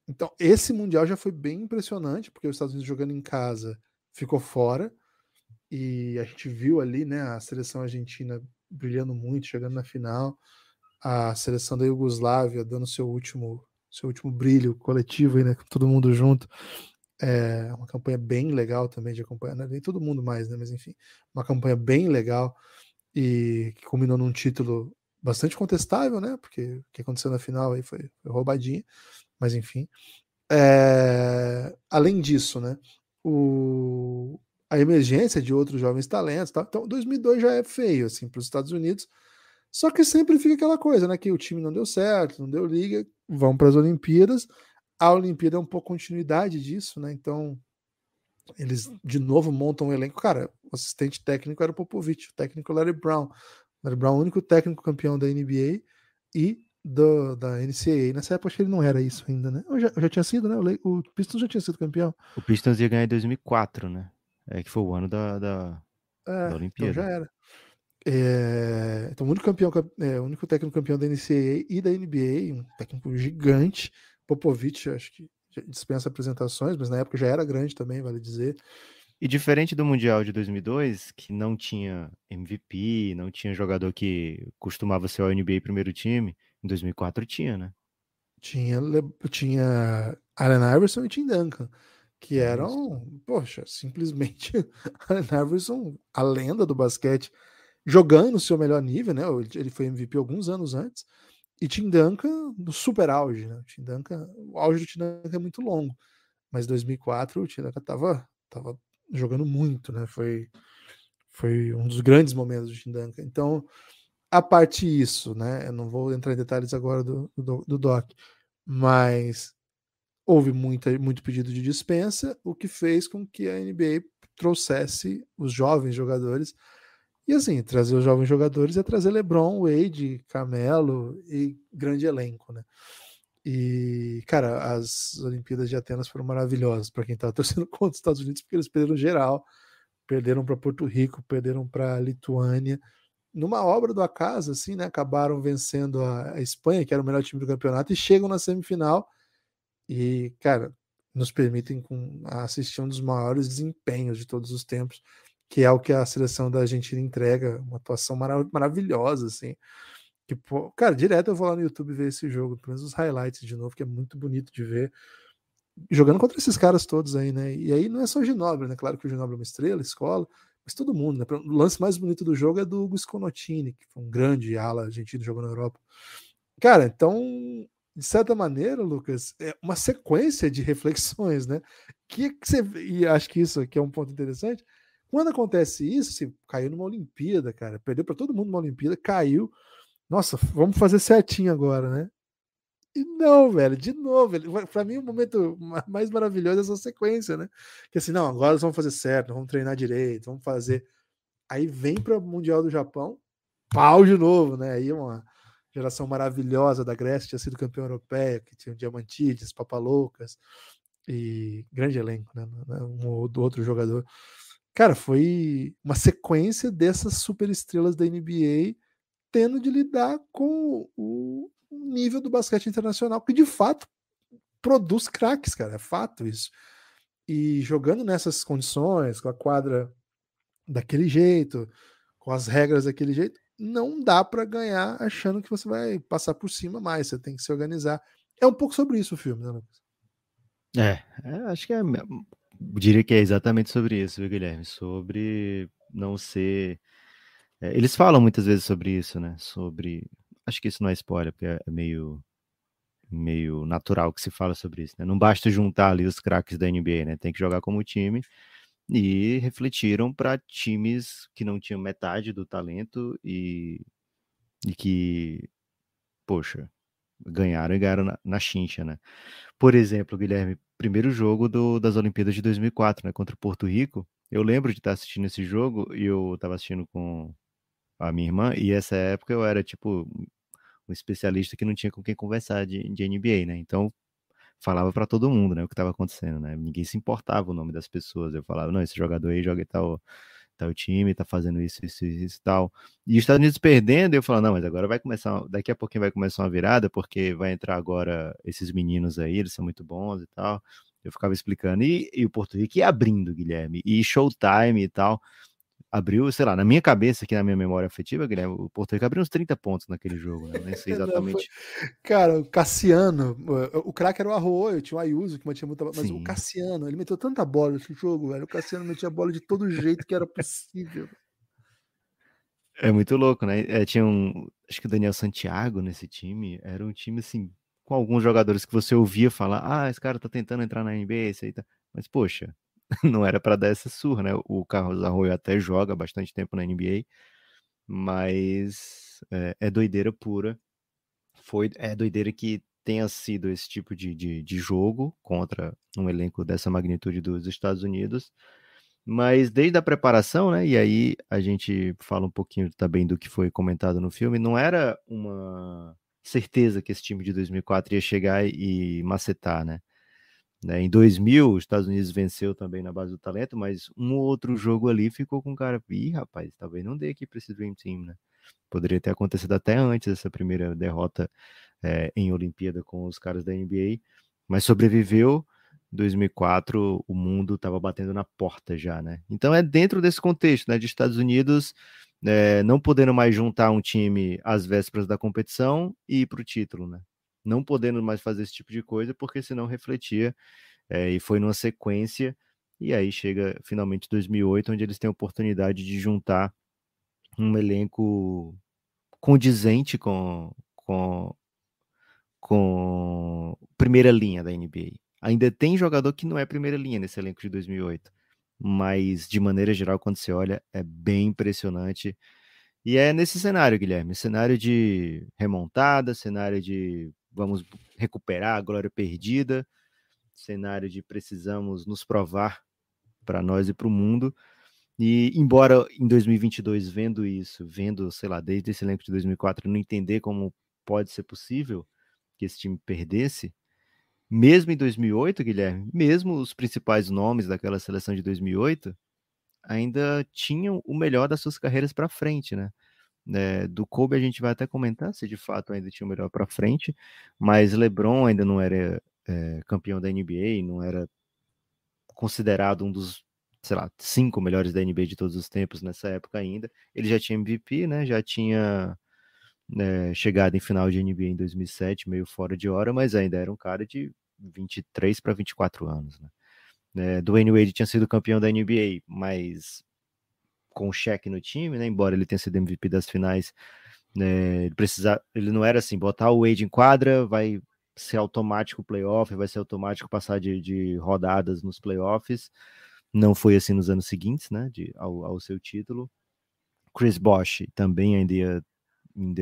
Então, esse Mundial já foi bem impressionante, porque os Estados Unidos jogando em casa ficou fora, e a gente viu ali, né, a seleção argentina brilhando muito, chegando na final, a seleção da Iugoslávia dando seu último brilho coletivo aí, né, com todo mundo junto. Uma campanha bem legal também de acompanhar, né? Nem todo mundo mais, né? Mas enfim, uma campanha bem legal e que culminou num título bastante contestável, né? Porque o que aconteceu na final aí foi roubadinha, mas enfim. Além disso, né? A emergência de outros jovens talentos, tá? Então 2002 já é feio assim para os Estados Unidos. Só que sempre fica aquela coisa, né? Que o time não deu certo, não deu liga, vão para as Olimpíadas. A Olimpíada é um pouco continuidade disso, né? Então eles de novo montam um elenco. Cara, o assistente técnico era o Popovich, o técnico Larry Brown. Larry Brown, o único técnico campeão da NBA e da NCAA. Nessa época, acho que ele não era isso ainda, né? Eu já tinha sido, né? O Pistons já tinha sido campeão. O Pistons ia ganhar em 2004, né? Que foi o ano da Então já Olimpíada. era. Então, o único técnico campeão da NCAA e da NBA, um técnico gigante. Popovich, acho que dispensa apresentações, mas na época já era grande também, vale dizer. E diferente do Mundial de 2002, que não tinha MVP, não tinha jogador que costumava ser o NBA primeiro time, em 2004 tinha, né? Tinha Allen Iverson e Tim Duncan, que É isso. eram, poxa, simplesmente Allen Iverson, a lenda do basquete, jogando no seu melhor nível, né? Ele foi MVP alguns anos antes, e Tim Duncan no super auge, né? O auge do Tim Duncan é muito longo, mas 2004 o Tim Duncan tava jogando muito, né? Foi um dos grandes momentos do Tim Duncan. Então, a parte isso, né? Eu não vou entrar em detalhes agora do Doc, mas houve muito pedido de dispensa, o que fez com que a NBA trouxesse os jovens jogadores. E assim, trazer os jovens jogadores é trazer LeBron, Wade, Carmelo e grande elenco, né? E, cara, as Olimpíadas de Atenas foram maravilhosas para quem estava torcendo contra os Estados Unidos, porque eles perderam geral, perderam para Porto Rico, perderam para Lituânia. Numa obra do acaso, assim, né? Acabaram vencendo a Espanha, que era o melhor time do campeonato, e chegam na semifinal e, cara, nos permitem assistir um dos maiores desempenhos de todos os tempos, que é o que a seleção da Argentina entrega, uma atuação maravilhosa, assim. Que, pô, cara, direto eu vou lá no YouTube ver esse jogo, pelo menos os highlights de novo, que é muito bonito de ver. Jogando contra esses caras todos aí, né? E aí não é só o Ginóbili, né? Claro que o Ginóbili é uma estrela, escola, mas todo mundo, né? O lance mais bonito do jogo é do Hugo Sconotini, que foi um grande ala argentino jogando na Europa. Cara, então, de certa maneira, Lucas, é uma sequência de reflexões, né? Que você, e acho que isso aqui é um ponto interessante. Quando acontece isso, você caiu numa Olimpíada, cara, perdeu para todo mundo numa Olimpíada, caiu. Nossa, vamos fazer certinho agora, né? E não, velho, de novo, para mim o momento mais maravilhoso é essa sequência, né? Que assim, não, agora nós vamos fazer certo, vamos treinar direito, vamos fazer. Aí vem para o Mundial do Japão, pau de novo, né? Aí uma geração maravilhosa da Grécia, tinha sido campeã europeia, que tinha o Diamantidis, Papaloucas e grande elenco, né? Um ou do outro jogador. Cara, foi uma sequência dessas superestrelas da NBA tendo de lidar com o nível do basquete internacional, que de fato produz craques, cara, é fato isso. E jogando nessas condições, com a quadra daquele jeito, com as regras daquele jeito, não dá para ganhar achando que você vai passar por cima mais, você tem que se organizar. É um pouco sobre isso o filme, né, Lucas? Acho que diria que é exatamente sobre isso, viu, Guilherme? Sobre não ser. Eles falam muitas vezes sobre isso, né? Sobre. Acho que isso não é spoiler, porque é meio natural que se fala sobre isso, né? Não basta juntar ali os craques da NBA, né? Tem que jogar como time. E refletiram para times que não tinham metade do talento e que, poxa, ganharam e ganharam na chincha, né? Por exemplo, Guilherme, primeiro jogo das Olimpíadas de 2004, né, contra o Porto Rico. Eu lembro de estar assistindo esse jogo e eu estava assistindo com a minha irmã e essa época eu era tipo um especialista que não tinha com quem conversar de NBA, né? Então falava para todo mundo, né, o que estava acontecendo, né? Ninguém se importava o nome das pessoas. Eu falava, não, esse jogador aí joga tal time, tá fazendo isso e tal. E os Estados Unidos perdendo, eu falo, não, mas agora vai começar, daqui a pouquinho vai começar uma virada, porque vai entrar agora esses meninos aí, eles são muito bons e tal. Eu ficava explicando. E o Porto Rico ia abrindo, Guilherme, e Showtime e tal. Abriu, sei lá, na minha cabeça, aqui na minha memória afetiva, Guilherme, o Porto Rico abriu uns 30 pontos naquele jogo, né? Eu nem sei Não, exatamente. cara, o Cassiano, o craque era o Arroio, tinha o Ayuso que mantinha muita, mas o Sim. Cassiano, ele meteu tanta bola nesse jogo, velho. O Cassiano metia bola de todo jeito que era possível. É muito louco, né? Tinha acho que o Daniel Santiago nesse time, era um time assim, com alguns jogadores que você ouvia falar, esse cara tá tentando entrar na NBA, isso aí tá. Mas, poxa, não era pra dar essa surra, né? O Carlos Arroyo até joga bastante tempo na NBA, mas é doideira pura. É doideira que tenha sido esse tipo de jogo contra um elenco dessa magnitude dos Estados Unidos. Mas desde a preparação, né? E aí a gente fala um pouquinho também do que foi comentado no filme. Não era uma certeza que esse time de 2004 ia chegar e macetar, né? né? Em 2000, os Estados Unidos venceu também na base do talento, mas um ou outro jogo ali ficou com o cara, ih, rapaz, talvez não dê aqui para esse Dream Team, né? Poderia ter acontecido até antes dessa primeira derrota em Olimpíada com os caras da NBA, mas sobreviveu. 2004, o mundo estava batendo na porta já, né? Então é dentro desse contexto, né, de Estados Unidos não podendo mais juntar um time às vésperas da competição e ir para o título, né? Não podendo mais fazer esse tipo de coisa, porque senão refletia, e foi numa sequência, e aí chega finalmente 2008, onde eles têm a oportunidade de juntar um elenco condizente com primeira linha da NBA. Ainda tem jogador que não é primeira linha nesse elenco de 2008, mas de maneira geral, quando você olha, é bem impressionante. E é nesse cenário, Guilherme, cenário de remontada, cenário de vamos recuperar a glória perdida, cenário de precisamos nos provar para nós e para o mundo. E embora em 2022, vendo isso, vendo, sei lá, desde esse elenco de 2004, não entender como pode ser possível que esse time perdesse, mesmo em 2008, Guilherme, mesmo os principais nomes daquela seleção de 2008 ainda tinham o melhor das suas carreiras para frente, né? Do Kobe a gente vai até comentar se de fato ainda tinha o melhor para frente, mas LeBron ainda não era campeão da NBA, não era considerado um dos, sei lá, 5 melhores da NBA de todos os tempos nessa época ainda. Ele já tinha MVP, né? Já tinha chegado em final de NBA em 2007, meio fora de hora, mas ainda era um cara de 23 para 24 anos, né? Dwayne Wade tinha sido campeão da NBA, mas com o Shaq no time, né? Embora ele tenha sido MVP das finais, né? Ele não era assim, botar o Wade em quadra, vai ser automático o playoff, vai ser automático passar de rodadas nos playoffs. Não foi assim nos anos seguintes, né? Ao seu título. Chris Bosh também ainda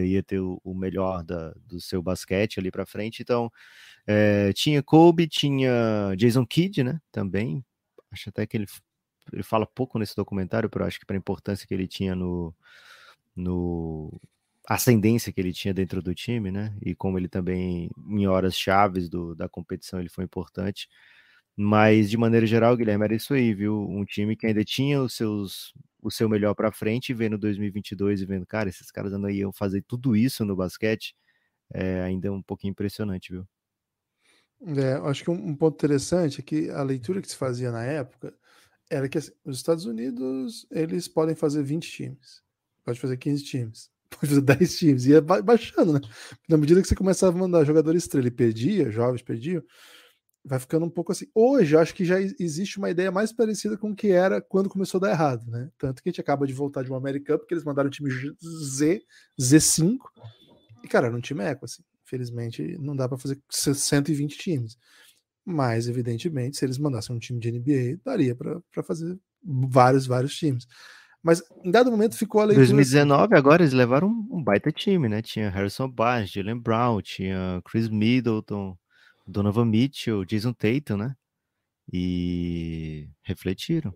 ia ter o melhor do seu basquete ali para frente. Então, tinha Kobe, tinha Jason Kidd, né? Também. Acho até que ele fala pouco nesse documentário, pero acho que para a importância que ele tinha no ascendência que ele tinha dentro do time, né? E como ele também, em horas chaves da competição, ele foi importante. Mas, de maneira geral, Guilherme, era isso aí, viu? Um time que ainda tinha o seu melhor para frente, e vendo 2022 e vendo, cara, esses caras ainda iam fazer tudo isso no basquete, ainda é um pouquinho impressionante, viu? Acho que um ponto interessante é que a leitura que se fazia na época era que assim, os Estados Unidos eles podem fazer 20 times, pode fazer 15 times, pode fazer 10 times, e ia baixando, né? Na medida que você começava a mandar jogador estrela e perdia, jovens perdiam, vai ficando um pouco assim. Hoje, eu acho que já existe uma ideia mais parecida com o que era quando começou a dar errado, né? Tanto que a gente acaba de voltar de uma American Cup, que eles mandaram o time Z5, e, cara, era um time eco, assim. Infelizmente, não dá para fazer 120 times. Mas, evidentemente, se eles mandassem um time de NBA, daria para fazer vários times. Mas, em dado momento, ficou a leitura 2019, assim, agora eles levaram um baita time, né? Tinha Harrison Barnes, Jaylen Brown, tinha Chris Middleton, Donovan Mitchell, Jason Tatum, né? E refletiram.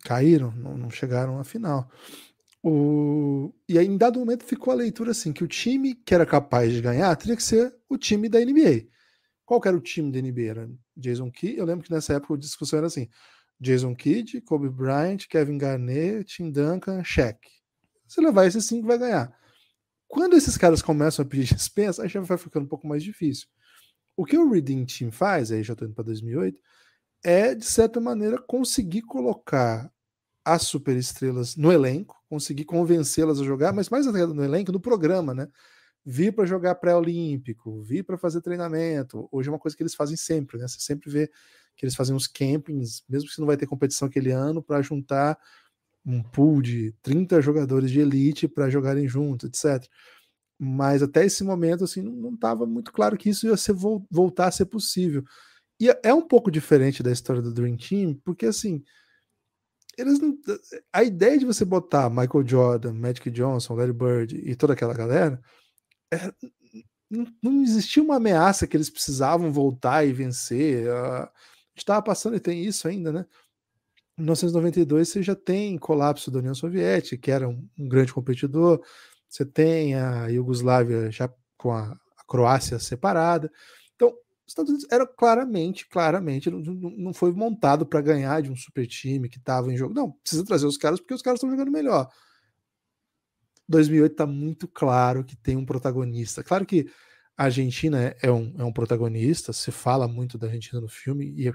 Caíram, não chegaram à final. E aí, em dado momento, ficou a leitura assim, que o time que era capaz de ganhar teria que ser o time da NBA. Qual que era o time da NBA? Era Jason Kidd. Eu lembro que nessa época a discussão era assim: Jason Kidd, Kobe Bryant, Kevin Garnett, Tim Duncan, Shaq. Se levar esses 5, vai ganhar. Quando esses caras começam a pedir dispensa, aí já vai ficando um pouco mais difícil. O que o Redeem Team faz, aí já estou indo para 2008, é, de certa maneira, conseguir colocar as superestrelas no elenco, conseguir convencê-las a jogar, mas mais até no elenco, no programa, né? Vir para jogar pré-olímpico, vir para fazer treinamento. Hoje é uma coisa que eles fazem sempre, né? Você sempre vê que eles fazem uns campings, mesmo que não vai ter competição aquele ano, para juntar um pool de 30 jogadores de elite para jogarem juntos, etc. Mas até esse momento, assim, não estava muito claro que isso ia voltar a ser possível. E é um pouco diferente da história do Dream Team, porque, assim, eles não, a ideia de você botar Michael Jordan, Magic Johnson, Larry Bird e toda aquela galera, não existia uma ameaça que eles precisavam voltar e vencer. A gente estava passando, e tem isso ainda, né? Em 1992 você já tem colapso da União Soviética, que era um grande competidor, você tem a Iugoslávia já com a Croácia separada. Então, Os Estados Unidos era claramente, não foi montado para ganhar de um super time que estava em jogo. Não, precisa trazer os caras porque os caras estão jogando melhor. 2008 está muito claro que tem um protagonista. Claro que a Argentina é um protagonista, se fala muito da Argentina no filme, e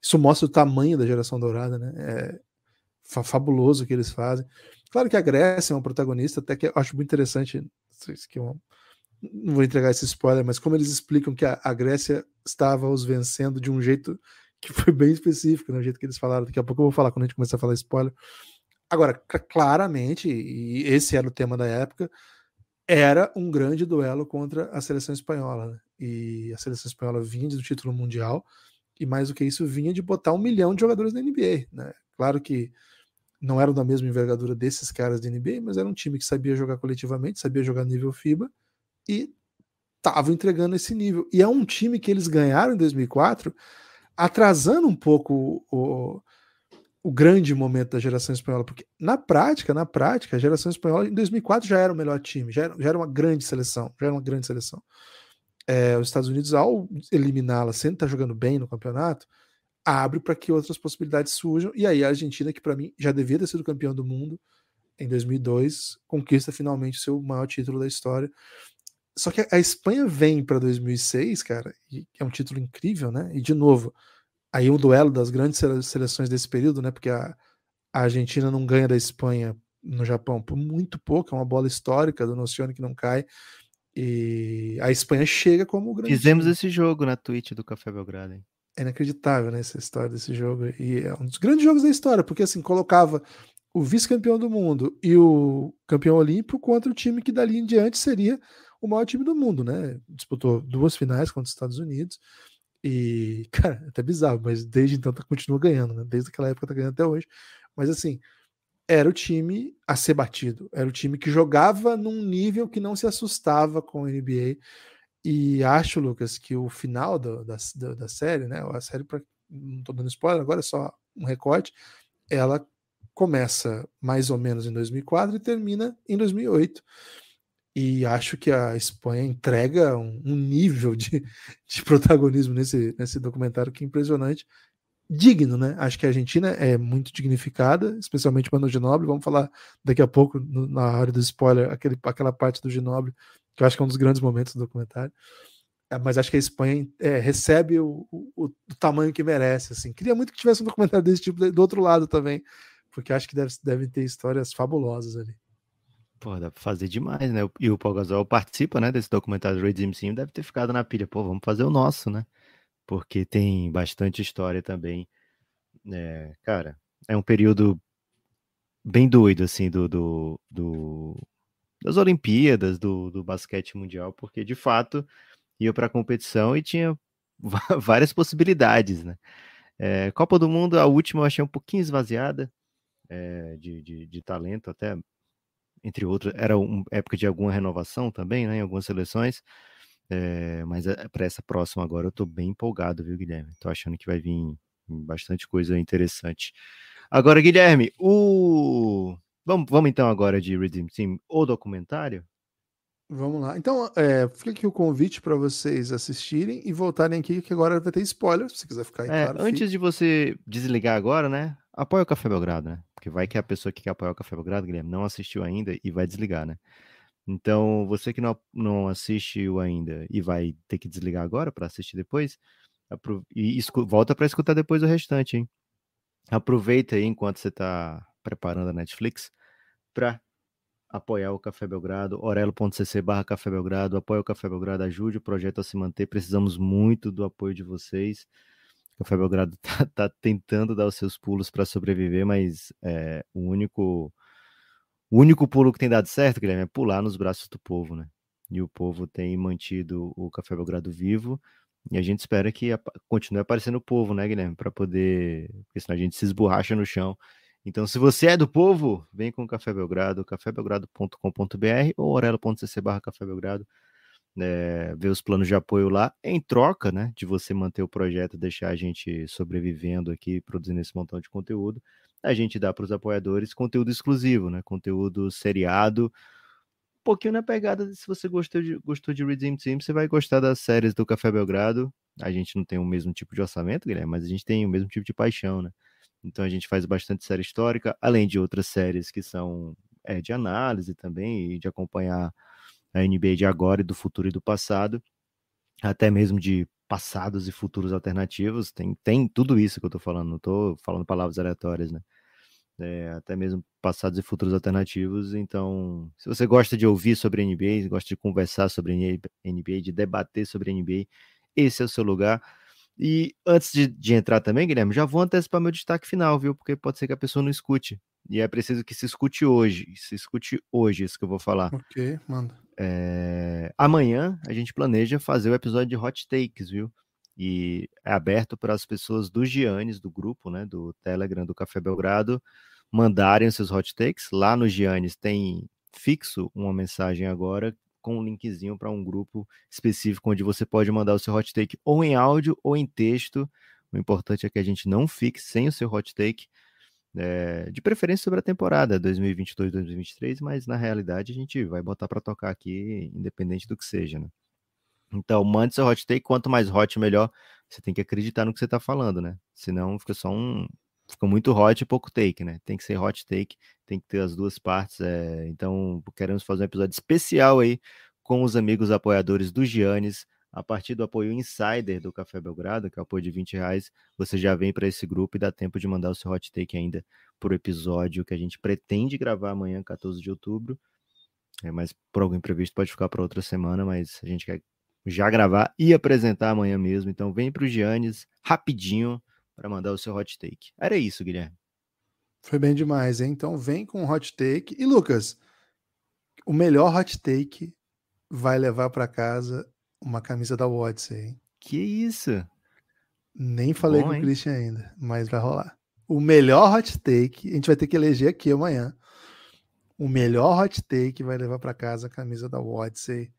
isso mostra o tamanho da geração dourada, né? É fabuloso o que eles fazem. Claro que a Grécia é um protagonista, até que eu acho muito interessante, que não vou entregar esse spoiler, mas como eles explicam que a Grécia estava os vencendo de um jeito que foi bem específico, né? O jeito que eles falaram. Daqui a pouco eu vou falar quando a gente começar a falar spoiler. Agora, claramente, e esse era o tema da época, era um grande duelo contra a seleção espanhola, né? E a seleção espanhola vinha do título mundial, e mais do que isso, vinha de botar 1 milhão de jogadores na NBA, né? Claro que não eram da mesma envergadura desses caras da NBA, mas era um time que sabia jogar coletivamente, sabia jogar nível FIBA, e estava entregando esse nível. E é um time que eles ganharam em 2004, atrasando um pouco o grande momento da geração espanhola, porque na prática, a geração espanhola em 2004 já era o melhor time, já era uma grande seleção, os Estados Unidos, ao eliminá-la, sem estar jogando bem no campeonato, abre para que outras possibilidades surjam, e aí a Argentina, que para mim já devia ter sido campeão do mundo em 2002, conquista finalmente o seu maior título da história. Só que a Espanha vem para 2006, cara, e é um título incrível, né? E de novo, aí o duelo das grandes seleções desse período, né? Porque a Argentina não ganha da Espanha no Japão por muito pouco, é uma bola histórica do Nocione que não cai. E a Espanha chega como o grande Fizemos time. esse jogo na Twitch do Café Belgrado, hein? É inacreditável, né, essa história desse jogo. E é um dos grandes jogos da história, porque assim, colocava o vice-campeão do mundo e o campeão olímpico contra o time que dali em diante seria o maior time do mundo, né? Disputou 2 finais contra os Estados Unidos. E, cara, é até bizarro, mas desde então continua ganhando, né? Desde aquela época tá ganhando até hoje. Mas assim, era o time a ser batido. Era o time que jogava num nível que não se assustava com a NBA. E acho, Lucas, que o final da série, né? A série, não tô dando spoiler, agora é só um recorte. Ela começa mais ou menos em 2004 e termina em 2008. E acho que a Espanha entrega um nível de protagonismo nesse documentário que é impressionante. Digno, né? Acho que a Argentina é muito dignificada, especialmente Manu Ginóbili. Vamos falar daqui a pouco, na hora do spoiler, aquela parte do Ginóbili, que eu acho que é um dos grandes momentos do documentário. Mas acho que a Espanha recebe o tamanho que merece. Assim. Queria muito que tivesse um documentário desse tipo do outro lado também, porque acho que devem ter histórias fabulosas ali. Pô, dá pra fazer demais, né? E o Paul Gasol participa, né, desse documentário do Redeem Sim, deve ter ficado na pilha. Pô, vamos fazer o nosso, né? Porque tem bastante história também. Cara, é um período bem doido, assim, das Olimpíadas, do basquete mundial, porque, de fato, ia pra competição e tinha várias possibilidades, né? Copa do Mundo, a última eu achei um pouquinho esvaziada de talento, até entre outros, era uma época de alguma renovação também, né, em algumas seleções, mas para essa próxima agora eu tô bem empolgado, viu, Guilherme? Tô achando que vai vir bastante coisa interessante. Agora, Guilherme, vamos então agora de Redeem Team, o documentário? Vamos lá. Então, fica aqui o convite para vocês assistirem e voltarem aqui, que agora vai ter spoiler. Se você quiser ficar aí, claro, Antes fique. de você desligar agora, né? Apoia o Café Belgrado, né? Porque vai que a pessoa que quer apoiar o Café Belgrado, Guilherme, não assistiu ainda e vai desligar, né? Então, você que não assistiu ainda e vai ter que desligar agora para assistir depois, volta para escutar depois o restante, hein? Aproveita aí enquanto você está preparando a Netflix para apoiar o Café Belgrado, orelo.cc/Café Belgrado, apoia o Café Belgrado, ajude o projeto a se manter, precisamos muito do apoio de vocês. O Café Belgrado tá tentando dar os seus pulos para sobreviver, mas o único pulo que tem dado certo, Guilherme, é pular nos braços do povo, né? E o povo tem mantido o Café Belgrado vivo, e a gente espera que continue aparecendo o povo, né, Guilherme? Para poder. Porque senão a gente se esborracha no chão. Então, se você é do povo, vem com o Café Belgrado, cafébelgrado.com.br ou orelo.cc/Café Belgrado, ver os planos de apoio lá, em troca, né, de você manter o projeto, deixar a gente sobrevivendo aqui, produzindo esse montão de conteúdo. A gente dá para os apoiadores conteúdo exclusivo, né? Conteúdo seriado, um pouquinho na pegada de se você gostou de Redeem Team, você vai gostar das séries do Café Belgrado, A gente não tem o mesmo tipo de orçamento, Guilherme, mas a gente tem o mesmo tipo de paixão, né? Então a gente faz bastante série histórica, além de outras séries que são de análise também, e de acompanhar a NBA de agora e do futuro e do passado, até mesmo de passados e futuros alternativos. Tem tudo isso que eu tô falando, não tô falando palavras aleatórias, né? Até mesmo passados e futuros alternativos. Então, se você gosta de ouvir sobre NBA, gosta de conversar sobre NBA, de debater sobre NBA, esse é o seu lugar. E antes de entrar também, Guilherme, já vou antecipar meu destaque final, viu? Porque pode ser que a pessoa não escute. E é preciso que se escute hoje. Se escute hoje isso que eu vou falar. Ok, manda. Amanhã a gente planeja fazer o episódio de Hot Takes, viu? E é aberto para as pessoas do Giannis, do grupo, né, do Telegram do Café Belgrado, mandarem os seus hot takes. Lá no Giannis tem fixo uma mensagem agora com um linkzinho para um grupo específico onde você pode mandar o seu hot take ou em áudio ou em texto. O importante é que a gente não fique sem o seu hot take, de preferência sobre a temporada 2022-2023, mas na realidade a gente vai botar para tocar aqui, independente do que seja, né? Então, mande seu hot take, quanto mais hot, melhor. Você tem que acreditar no que você está falando, né? Senão fica só fica muito hot e pouco take, né? Tem que ser hot take, tem que ter as duas partes. Então, queremos fazer um episódio especial aí com os amigos apoiadores do Giannis. A partir do apoio Insider do Café Belgrado, que é o apoio de R$ 20, você já vem para esse grupo e dá tempo de mandar o seu hot take ainda por episódio que a gente pretende gravar amanhã, 14 de outubro. Mas por algum imprevisto pode ficar para outra semana, mas a gente quer já gravar e apresentar amanhã mesmo. Então vem para o Giannis rapidinho para mandar o seu hot take. Era isso, Guilherme. Foi bem demais, hein? Então vem com o hot take. E Lucas, o melhor hot take vai levar para casa uma camisa da Odyssey, hein? Que isso? Nem falei Bom, com o hein? Christian ainda, mas vai rolar. O melhor hot take, a gente vai ter que eleger aqui amanhã. O melhor hot take vai levar para casa a camisa da Odyssey. Vai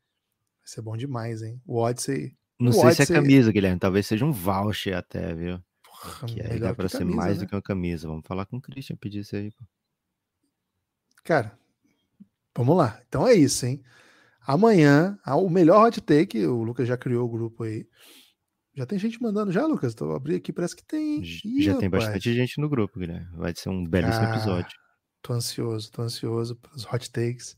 ser bom demais, hein? O Odyssey. Não O sei se é Odyssey, camisa, Guilherme. Talvez seja um voucher até, viu? porra, Que aí dá melhor que para ser camisa, mais do né? que uma camisa. Vamos falar com o Christian, pedir isso aí. Pô. Cara, vamos lá. Então é isso, hein? Amanhã, o melhor hot take, o Lucas já criou o grupo aí. Já tem gente mandando já, Lucas? Tô abrindo aqui, parece que tem. Ih, Já tem bastante rapaz. gente no grupo, Guilherme. Vai ser um belíssimo Cara, episódio. tô ansioso pelos hot takes.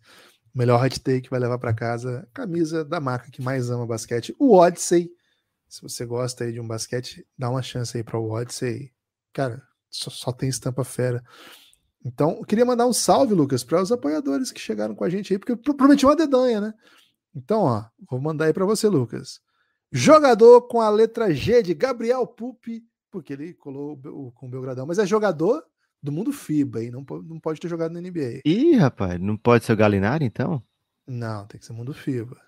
O melhor hot take vai levar para casa a camisa da marca que mais ama basquete, o Odyssey. Se você gosta aí de um basquete, dá uma chance aí para o Odyssey. Cara, só tem estampa fera. Então, eu queria mandar um salve, Lucas, para os apoiadores que chegaram com a gente aí, porque eu prometi uma dedanha, né? Então, ó, vou mandar aí para você, Lucas. Jogador com a letra G de Gabriel Pupi, porque ele colou com o Belgradão, mas é jogador do mundo FIBA, e não pode ter jogado na NBA. Ih, rapaz, não pode ser o Galinari, então? Não, tem que ser mundo FIBA.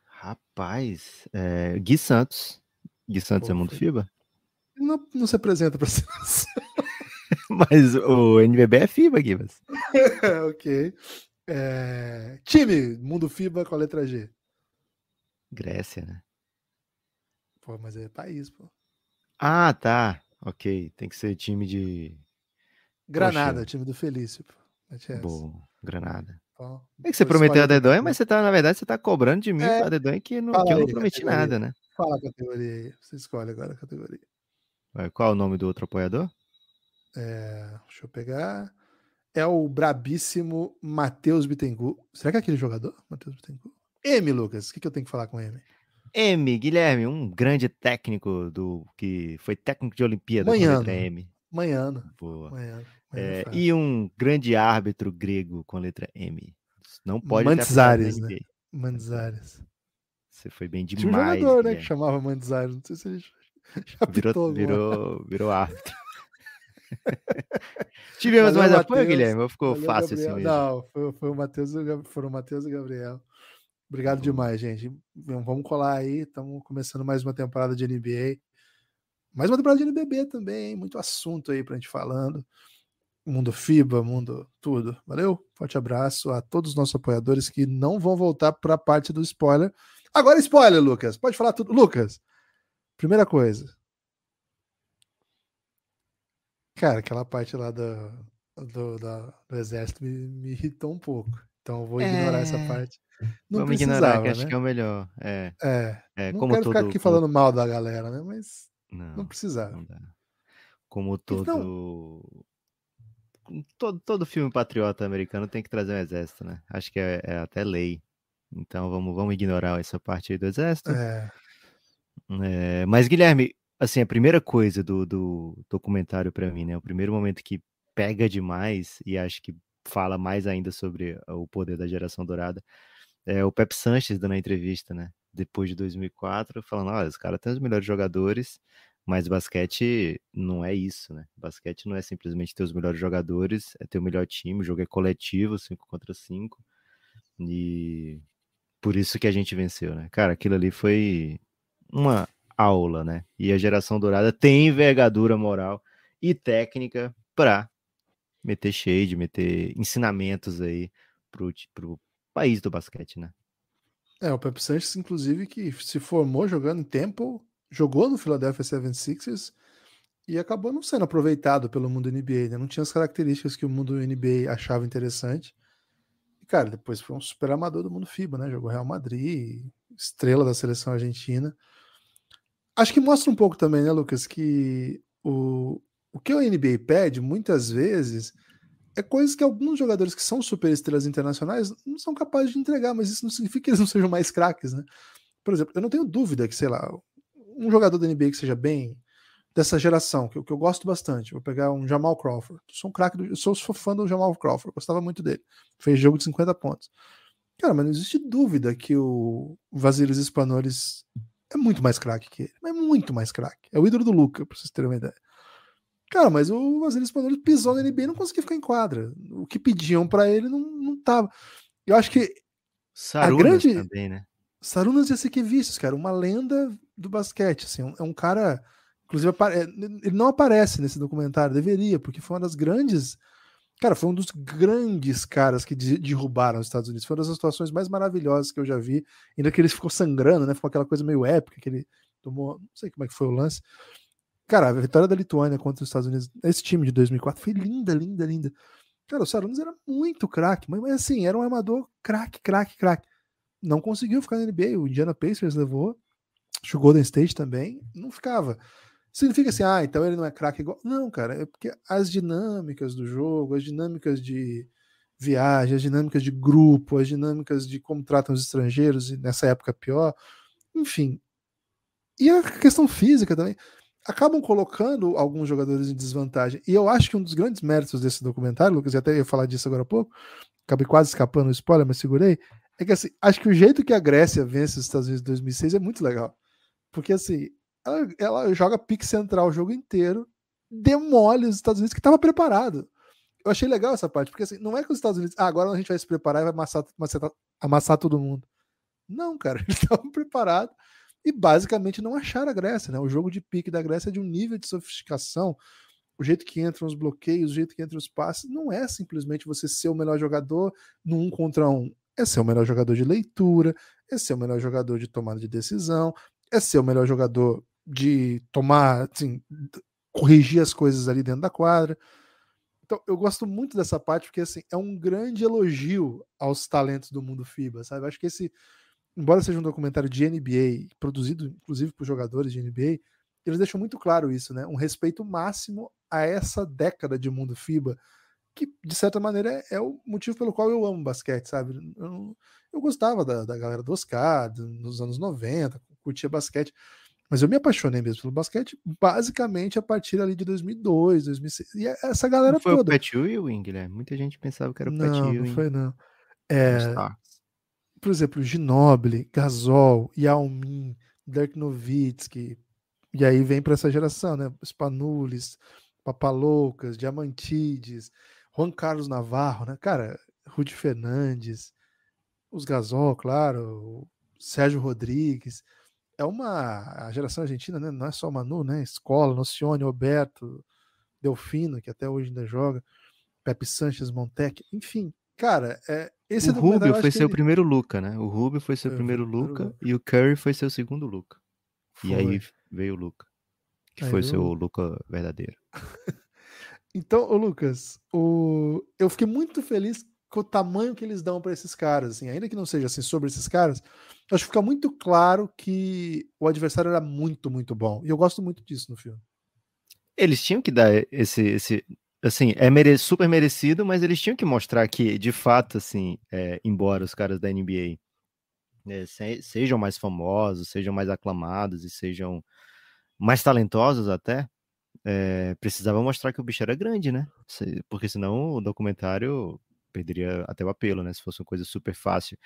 Rapaz, Gui Santos. Gui Santos Pô, é mundo FIBA? não se apresenta para seleção. Mas o NBB é FIBA, Gibas. Ok. Time, mundo FIBA com a letra G. Grécia, né? Pô, mas é país, pô. Ah, tá. Ok, tem que ser time de... Granada, Poxa, time do Felício, pô. bom, Granada. Então, É que você escolhe prometeu a a dedonha, mas categoria. você tá, na verdade, você tá cobrando de mim É, a dedonha que fala eu não aí a prometi categoria. nada, né? Fala a categoria aí. Você escolhe agora a categoria. Qual é o nome do outro apoiador? Deixa eu pegar. É o brabíssimo Matheus Bittencourt. Será que é aquele jogador? Matheus Bittencourt. M, Lucas. O que eu tenho que falar com M? M, Guilherme, um grande técnico que foi técnico de Olimpíada com a letra Manhano. M. Manhano. Boa. Manhano é E fácil. um grande árbitro grego com a letra M. Não pode ter apitado na Manzares, né? NBA. Manzares. Você foi bem Tinha um demais, jogador, né, que Guilherme. chamava Manzares. Não sei se ele já Virou, apitou alguma. virou árbitro. Tivemos Valeu, mais apoio, Matheus. Guilherme? Ou ficou Valeu, fácil assim Gabriel. mesmo? Não, foi o Matheus, foram o Matheus e o Gabriel. Obrigado Boa. demais, gente. Vamos colar aí. Estamos começando mais uma temporada de NBA. Mais uma temporada de NBB também, hein? Muito assunto aí pra gente falando. Mundo FIBA, mundo tudo. Valeu? Forte abraço a todos os nossos apoiadores que não vão voltar para a parte do spoiler. Agora, spoiler, Lucas. Pode falar tudo. Lucas, primeira coisa. Cara, aquela parte lá do exército me irritou um pouco. Então eu vou ignorar essa parte. Não Vamos ignorar, que precisava, acho que né? é o melhor. Não Como quero ficar todo. aqui falando mal da galera, né? Mas não Não, precisava. não dá. Como Então, todo filme patriota americano tem que trazer um exército, né? Acho que é até lei. Então vamos ignorar essa parte aí do exército. é, Mas, Guilherme, assim, a primeira coisa do documentário pra mim, né? O primeiro momento que pega demais e acho que fala mais ainda sobre o poder da geração dourada é o Pep Sanches dando a entrevista, né? Depois de 2004, falando, olha, os caras têm os melhores jogadores, mas basquete não é isso, né? Basquete não é simplesmente ter os melhores jogadores, é ter o melhor time, o jogo é coletivo, 5 contra 5, e por isso que a gente venceu, né? Cara, aquilo ali foi uma aula, né? E a geração dourada tem envergadura moral e técnica para meter shade, meter ensinamentos aí pro país do basquete, né? o Pep Sanches, inclusive, que se formou jogando em Temple, jogou no Philadelphia 76ers e acabou não sendo aproveitado pelo mundo NBA, né? Não tinha as características que o mundo NBA achava interessante. E, cara, depois foi um super amador do mundo FIBA, né? Jogou Real Madrid, estrela da seleção argentina. Acho que mostra um pouco também, né, Lucas, que o que o NBA pede, muitas vezes, é coisas que alguns jogadores que são superestrelas internacionais não são capazes de entregar, mas isso não significa que eles não sejam mais craques, né? Por exemplo, eu não tenho dúvida que, sei lá, um jogador da NBA que seja bem dessa geração, que eu gosto bastante, vou pegar um Jamal Crawford. Eu sou fã do Jamal Crawford, gostava muito dele. Fez jogo de 50 pontos. Cara, mas não existe dúvida que o Vasilhas Spanolis é muito mais craque que ele. Mas é muito mais craque. É o ídolo do Luka, pra vocês terem uma ideia. Cara, mas o Vasilhas Spanolis pisou na NBA e não conseguia ficar em quadra. O que pediam pra ele não tava. Eu acho que a Sarunas grande. também, né? Sarunas Jasikevičius, cara, uma lenda do basquete. Assim, é um cara. Inclusive, ele não aparece nesse documentário, deveria, porque foi uma das grandes. Cara, foi um dos grandes caras que derrubaram os Estados Unidos. Foi uma das situações mais maravilhosas que eu já vi. Ainda que ele ficou sangrando, né? Ficou aquela coisa meio épica que ele tomou. Não sei como é que foi o lance. Cara, a vitória da Lituânia contra os Estados Unidos, esse time de 2004, foi linda, linda, linda. Cara, o Sarunas era muito craque, mas assim, era um armador craque, craque, craque. Não conseguiu ficar na NBA. O Indiana Pacers levou, o Golden State também, não ficava. Significa assim, então ele não é craque igual. Não, cara, é porque as dinâmicas do jogo, as dinâmicas de viagem, as dinâmicas de grupo, as dinâmicas de como tratam os estrangeiros, e nessa época pior, enfim. E a questão física também. Acabam colocando alguns jogadores em desvantagem. E eu acho que um dos grandes méritos desse documentário, Lucas, e até ia falar disso agora há pouco, acabei quase escapando o spoiler, mas segurei, é que assim, acho que o jeito que a Grécia vence os Estados Unidos em 2006 é muito legal. Porque assim, ela joga pique central o jogo inteiro, demole os Estados Unidos que estava preparado. Eu achei legal essa parte, porque assim, não é que os Estados Unidos, agora a gente vai se preparar e vai amassar todo mundo. Não, cara, eles estavam preparados e basicamente não acharam a Grécia, né? O jogo de pique da Grécia é de um nível de sofisticação, o jeito que entram os bloqueios, o jeito que entram os passes, não é simplesmente você ser o melhor jogador no 1 contra 1. É ser o melhor jogador de leitura, é ser o melhor jogador de tomada de decisão, é ser o melhor jogador de tomar, assim, corrigir as coisas ali dentro da quadra. Então, eu gosto muito dessa parte, porque assim, é um grande elogio aos talentos do mundo FIBA, sabe? Eu acho que embora seja um documentário de NBA, produzido inclusive por jogadores de NBA, eles deixam muito claro isso, né? Um respeito máximo a essa década de mundo FIBA, que de certa maneira é o motivo pelo qual eu amo basquete, sabe? Eu gostava da galera do Oscar, nos anos 90, curtia basquete, mas eu me apaixonei mesmo pelo basquete basicamente a partir ali de 2002, 2006, e essa Não galera foi o toda. Pat Ewing, Guilherme? Muita gente pensava que era o Pat Não Ewing foi não. no É, Stars. por exemplo, Ginobili, Gasol, Yao Ming, Dirk Nowitzki, e aí vem para essa geração, né? Spanulis, Papaloucas, Diamantides, Juan Carlos Navarro, né? Cara, Rudy Fernandes, os Gasol, claro, Sérgio Rodrigues. É a geração argentina, né? Não é só Manu, né? Escola, Nocione, Roberto, Delfino, que até hoje ainda joga, Pepe Sanches, Montec, enfim. Cara, O esse Rubio documentário eu foi acho que seu ele primeiro Luca, né? O Rubio foi seu foi o primeiro primeiro Luca Luca. e o Curry foi seu segundo Luca. E aí Foi. veio o Luca, que Aí foi o veio o seu Luca. Luca verdadeiro. Então, ô Lucas, eu fiquei muito feliz com o tamanho que eles dão para esses caras, assim, ainda que não seja assim sobre esses caras, eu acho que fica muito claro que o adversário era muito, muito bom. E eu gosto muito disso no filme. Eles tinham que dar esse assim, super merecido, mas eles tinham que mostrar que, de fato, assim, embora os caras da NBA sejam mais famosos, sejam mais aclamados e sejam mais talentosos até, precisava mostrar que o bicho era grande, né? Porque senão o documentário perderia até o apelo, né? Se fosse uma coisa super fácil.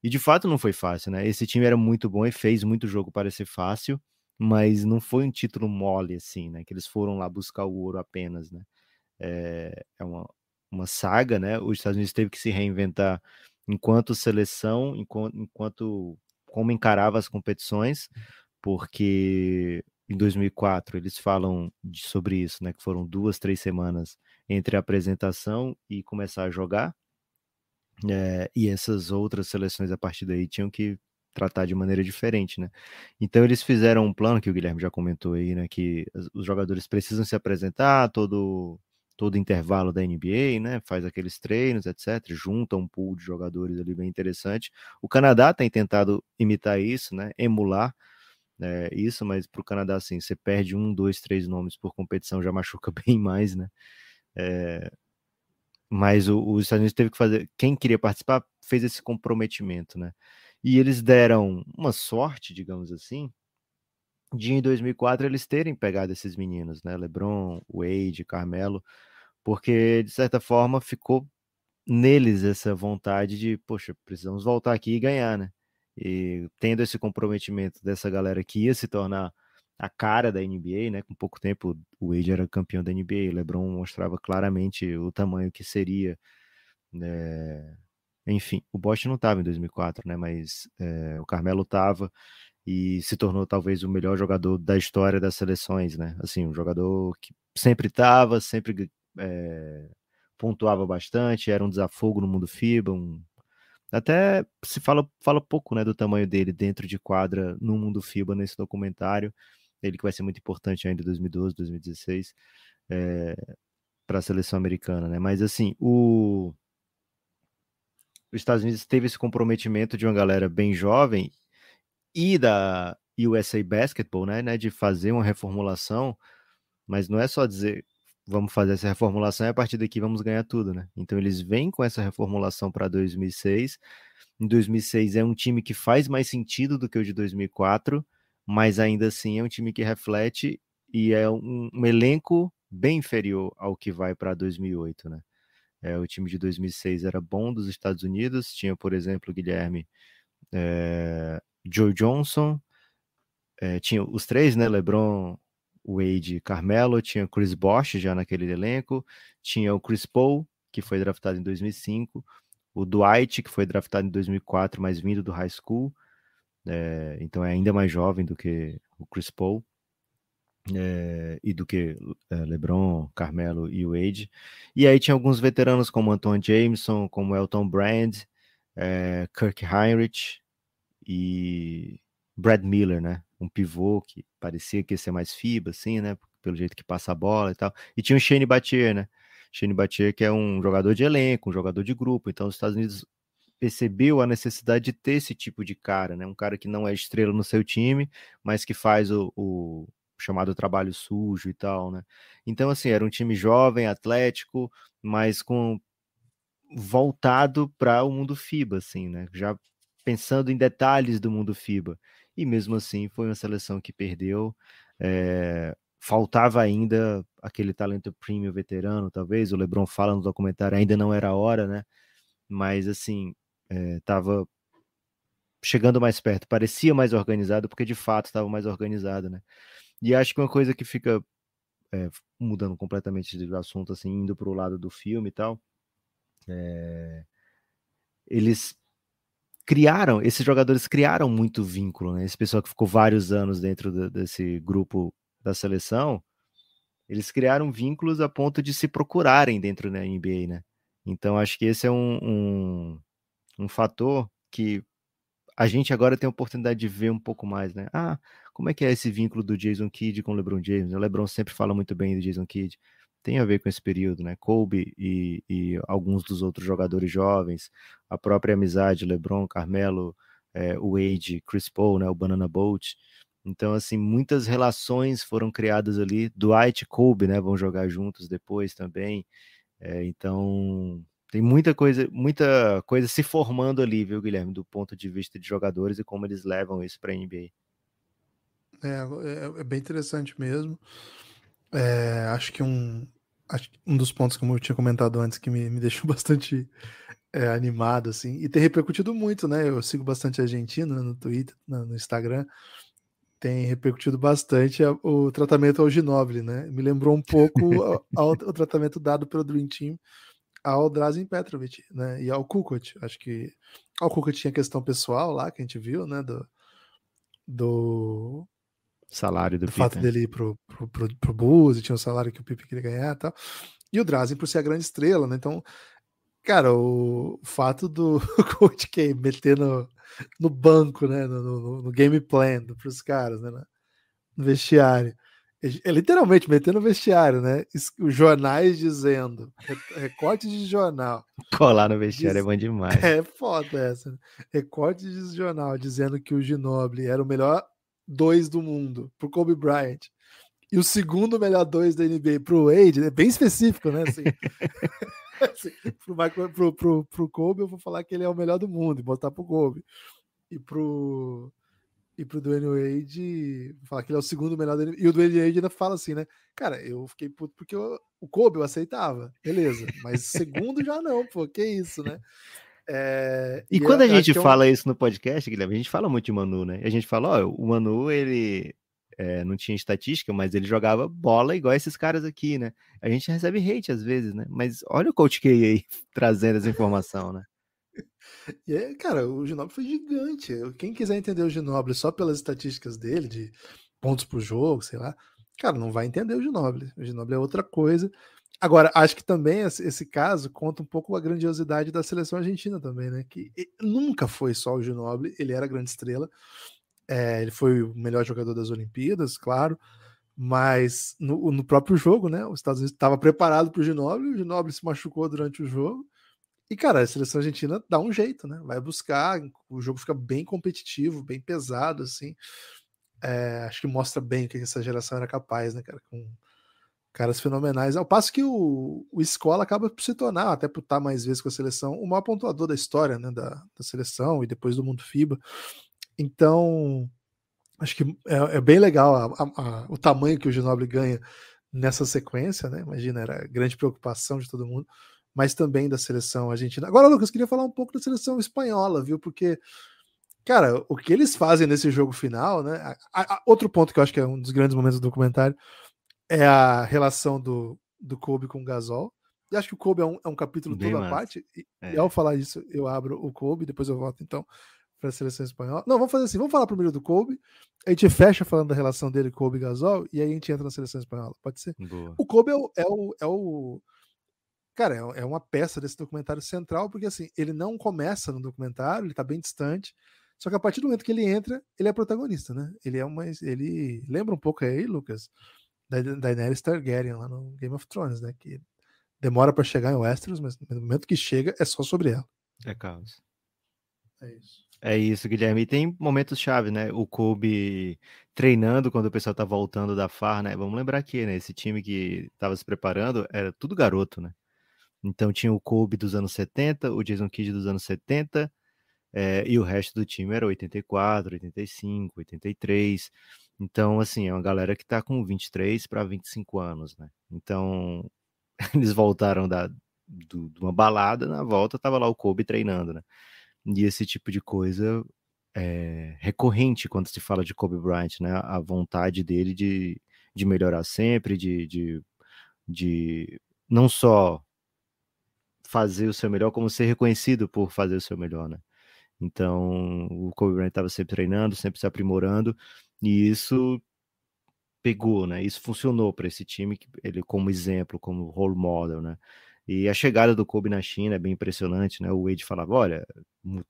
E de fato não foi fácil, né? Esse time era muito bom e fez muito jogo parecer fácil, mas não foi um título mole, assim, né? Que eles foram lá buscar o ouro apenas, né? É uma saga, né? Os Estados Unidos teve que se reinventar enquanto seleção, enquanto como encarava as competições, porque em 2004 eles falam sobre isso, né? Que foram 2, 3 semanas entre a apresentação e começar a jogar. E essas outras seleções a partir daí tinham que tratar de maneira diferente, né? Então eles fizeram um plano que o Guilherme já comentou aí, né? Que os jogadores precisam se apresentar todo intervalo da NBA, né? Faz aqueles treinos, etc. Junta um pool de jogadores ali bem interessante. O Canadá tem tentado imitar isso, né? Emular isso, mas para o Canadá, assim, você perde 1, 2, 3 nomes por competição já machuca bem mais, né? Mas os Estados Unidos teve que fazer. Quem queria participar fez esse comprometimento, né? E eles deram uma sorte, digamos assim, de em 2004 eles terem pegado esses meninos, né? LeBron, Wade, Carmelo, porque de certa forma ficou neles essa vontade de, poxa, precisamos voltar aqui e ganhar, né? E tendo esse comprometimento dessa galera que ia se tornar a cara da NBA, né? Com pouco tempo o Wade era campeão da NBA, o LeBron mostrava claramente o tamanho que seria, né? Enfim, o Bosh não estava em 2004, né? Mas o Carmelo estava e se tornou talvez o melhor jogador da história das seleções, né? Assim, um jogador que sempre estava, sempre pontuava bastante, era um desafogo no mundo FIBA, até se fala pouco, né, do tamanho dele dentro de quadra no mundo FIBA nesse documentário, ele que vai ser muito importante ainda em 2012, 2016, para a seleção americana, né? Mas assim, os Estados Unidos teve esse comprometimento de uma galera bem jovem e da USA Basketball, né, de fazer uma reformulação, mas não é só dizer vamos fazer essa reformulação e a partir daqui vamos ganhar tudo, né? Então eles vêm com essa reformulação para 2006. Em 2006 é um time que faz mais sentido do que o de 2004, mas ainda assim é um time que reflete e é um elenco bem inferior ao que vai para 2008, né? O time de 2006 era bom dos Estados Unidos, tinha, por exemplo, Guilherme, Joe Johnson, tinha os três, né? LeBron, Wade e Carmelo, tinha Chris Bosh já naquele elenco, tinha o Chris Paul, que foi draftado em 2005, o Dwight, que foi draftado em 2004, mas vindo do high school, então é ainda mais jovem do que o Chris Paul, e do que LeBron, Carmelo e Wade. E aí tinha alguns veteranos como Anton Jameson, como Elton Brand, Kirk Heinrich e Brad Miller, né? Um pivô que parecia que ia ser mais FIBA, assim, né? Pelo jeito que passa a bola e tal. E tinha o Shane Battier, né? Shane Battier, que é um jogador de elenco, um jogador de grupo. Então, os Estados Unidos percebeu a necessidade de ter esse tipo de cara, né? Um cara que não é estrela no seu time, mas que faz o chamado trabalho sujo e tal, né? Então, assim, era um time jovem, atlético, mas voltado para o mundo FIBA, assim, né? Já pensando em detalhes do mundo FIBA. E mesmo assim, foi uma seleção que perdeu. Faltava ainda aquele talento premium veterano, talvez. O LeBron fala no documentário, ainda não era a hora, né? Mas, assim, estava chegando mais perto. Parecia mais organizado, porque de fato estava mais organizado, né? E acho que uma coisa que fica mudando completamente do assunto, assim, indo para o lado do filme e tal, esses jogadores criaram muito vínculo, né? Esse pessoal que ficou vários anos dentro desse grupo da seleção, eles criaram vínculos a ponto de se procurarem dentro da NBA, né? Então acho que esse é um fator que a gente agora tem a oportunidade de ver um pouco mais, né? Como é que é esse vínculo do Jason Kidd com o LeBron James? O LeBron sempre fala muito bem do Jason Kidd. tem a ver com esse período, né? Kobe e alguns dos outros jogadores jovens, a própria amizade, LeBron, Carmelo, Wade, Chris Paul, né? O Banana Boat. Então, assim, muitas relações foram criadas ali. Dwight e Kobe, né? Vão jogar juntos depois também. Então, tem muita coisa se formando ali, viu, Guilherme, do ponto de vista de jogadores e como eles levam isso para a NBA. É bem interessante mesmo. Acho que um dos pontos, como eu tinha comentado antes, que me deixou bastante animado, assim, e tem repercutido muito, né? Eu sigo bastante a Argentina no Twitter, no Instagram, tem repercutido bastante o tratamento ao Ginóbili, né? Me lembrou um pouco o tratamento dado pelo Dream Team ao Drazen Petrovic, né? E ao Kukoc. Acho que ao Kukoc tinha questão pessoal lá, que a gente viu, né? Do salário do fato Pippen. dele ir pro Bulls, e tinha o salário que o Pippen queria ganhar e tal. E o Drazen por ser a grande estrela, né? Então, cara, o fato do Coach K meter no banco, né? No game plan pros caras, né? No vestiário. É literalmente meter no vestiário, né? Os jornais dizendo, recorte de jornal. Colar no vestiário é bom demais. É foda essa. Né? Recorte de jornal dizendo que o Ginobili era o melhor 2 do mundo pro Kobe Bryant. E o segundo melhor 2 da NBA pro Wade, é bem específico, né? Assim, assim, pro Kobe, eu vou falar que ele é o melhor do mundo e botar pro Kobe. E pro Dwayne Wade, vou falar que ele é o segundo melhor da NBA. E o Dwayne Wade ainda fala assim, né? Cara, eu fiquei puto porque o Kobe eu aceitava, beleza. Mas segundo já não, pô, que isso, né? E quando a gente fala isso no podcast, Guilherme, a gente fala muito de Manu, né? A gente fala, ó, o Manu, ele não tinha estatística, mas ele jogava bola igual esses caras aqui, né? A gente recebe hate às vezes, né? Mas olha o Coach K aí trazendo essa informação, né? E cara, o Ginóbili foi gigante. Quem quiser entender o Ginóbili só pelas estatísticas dele, de pontos por jogo, sei lá, cara, não vai entender o Ginóbili. O Ginóbili é outra coisa. Agora, acho que também esse caso conta um pouco a grandiosidade da seleção argentina também, né? Que nunca foi só o Ginóbili, ele era a grande estrela. Ele foi o melhor jogador das Olimpíadas, claro, mas no próprio jogo, né? Os Estados Unidos estava preparado para o Ginóbili se machucou durante o jogo. E, cara, a seleção argentina dá um jeito, né? Vai buscar, o jogo fica bem competitivo, bem pesado, assim. Acho que mostra bem o que essa geração era capaz, né, cara? Com caras fenomenais. Ao passo que o Scola acaba por se tornar, até por estar mais vezes com a seleção, o maior pontuador da história, né? Da seleção e depois do mundo FIBA. Então, acho que é bem legal o tamanho que o Ginóbili ganha nessa sequência, né? Imagina, era grande preocupação de todo mundo, mas também da seleção argentina. Agora, Lucas, queria falar um pouco da seleção espanhola, viu? Porque, cara, o que eles fazem nesse jogo final, né? Outro ponto que eu acho que é um dos grandes momentos do documentário é a relação do Kobe com o Gasol. E acho que o Kobe é um capítulo Bem todo à massa. parte. E ao falar isso, eu abro o Kobe, depois eu volto, então, para a seleção espanhola. Não, vamos fazer assim, vamos falar primeiro do Kobe, a gente fecha falando da relação dele com o Kobe e Gasol, e aí a gente entra na seleção espanhola, pode ser? Boa. O Kobe cara, é uma peça desse documentário central, porque assim, ele não começa no documentário, ele tá bem distante, só que a partir do momento que ele entra, ele é protagonista, né? Ele lembra um pouco aí, Lucas, da Daenerys Targaryen lá no Game of Thrones, né? Que demora para chegar em Westeros, mas no momento que chega é só sobre ela. É caos. É isso. É isso, Guilherme. E tem momentos-chave, né? O Kobe treinando quando o pessoal tá voltando da farra, né? Vamos lembrar aqui, né? Esse time que tava se preparando era tudo garoto, né? Então tinha o Kobe dos anos 70, o Jason Kidd dos anos 70, e o resto do time era 84, 85, 83. Então, assim, é uma galera que tá com 23 para 25 anos, né? Então, eles voltaram de uma balada, na volta tava lá o Kobe treinando, né? E esse tipo de coisa é recorrente quando se fala de Kobe Bryant, né? A vontade dele de melhorar sempre, de não só fazer o seu melhor, como ser reconhecido por fazer o seu melhor, né? Então, o Kobe Bryant estava sempre treinando, sempre se aprimorando, e isso pegou, né? Isso funcionou para esse time, ele como exemplo, como role model, né? E a chegada do Kobe na China é bem impressionante, né? O Wade falava, olha,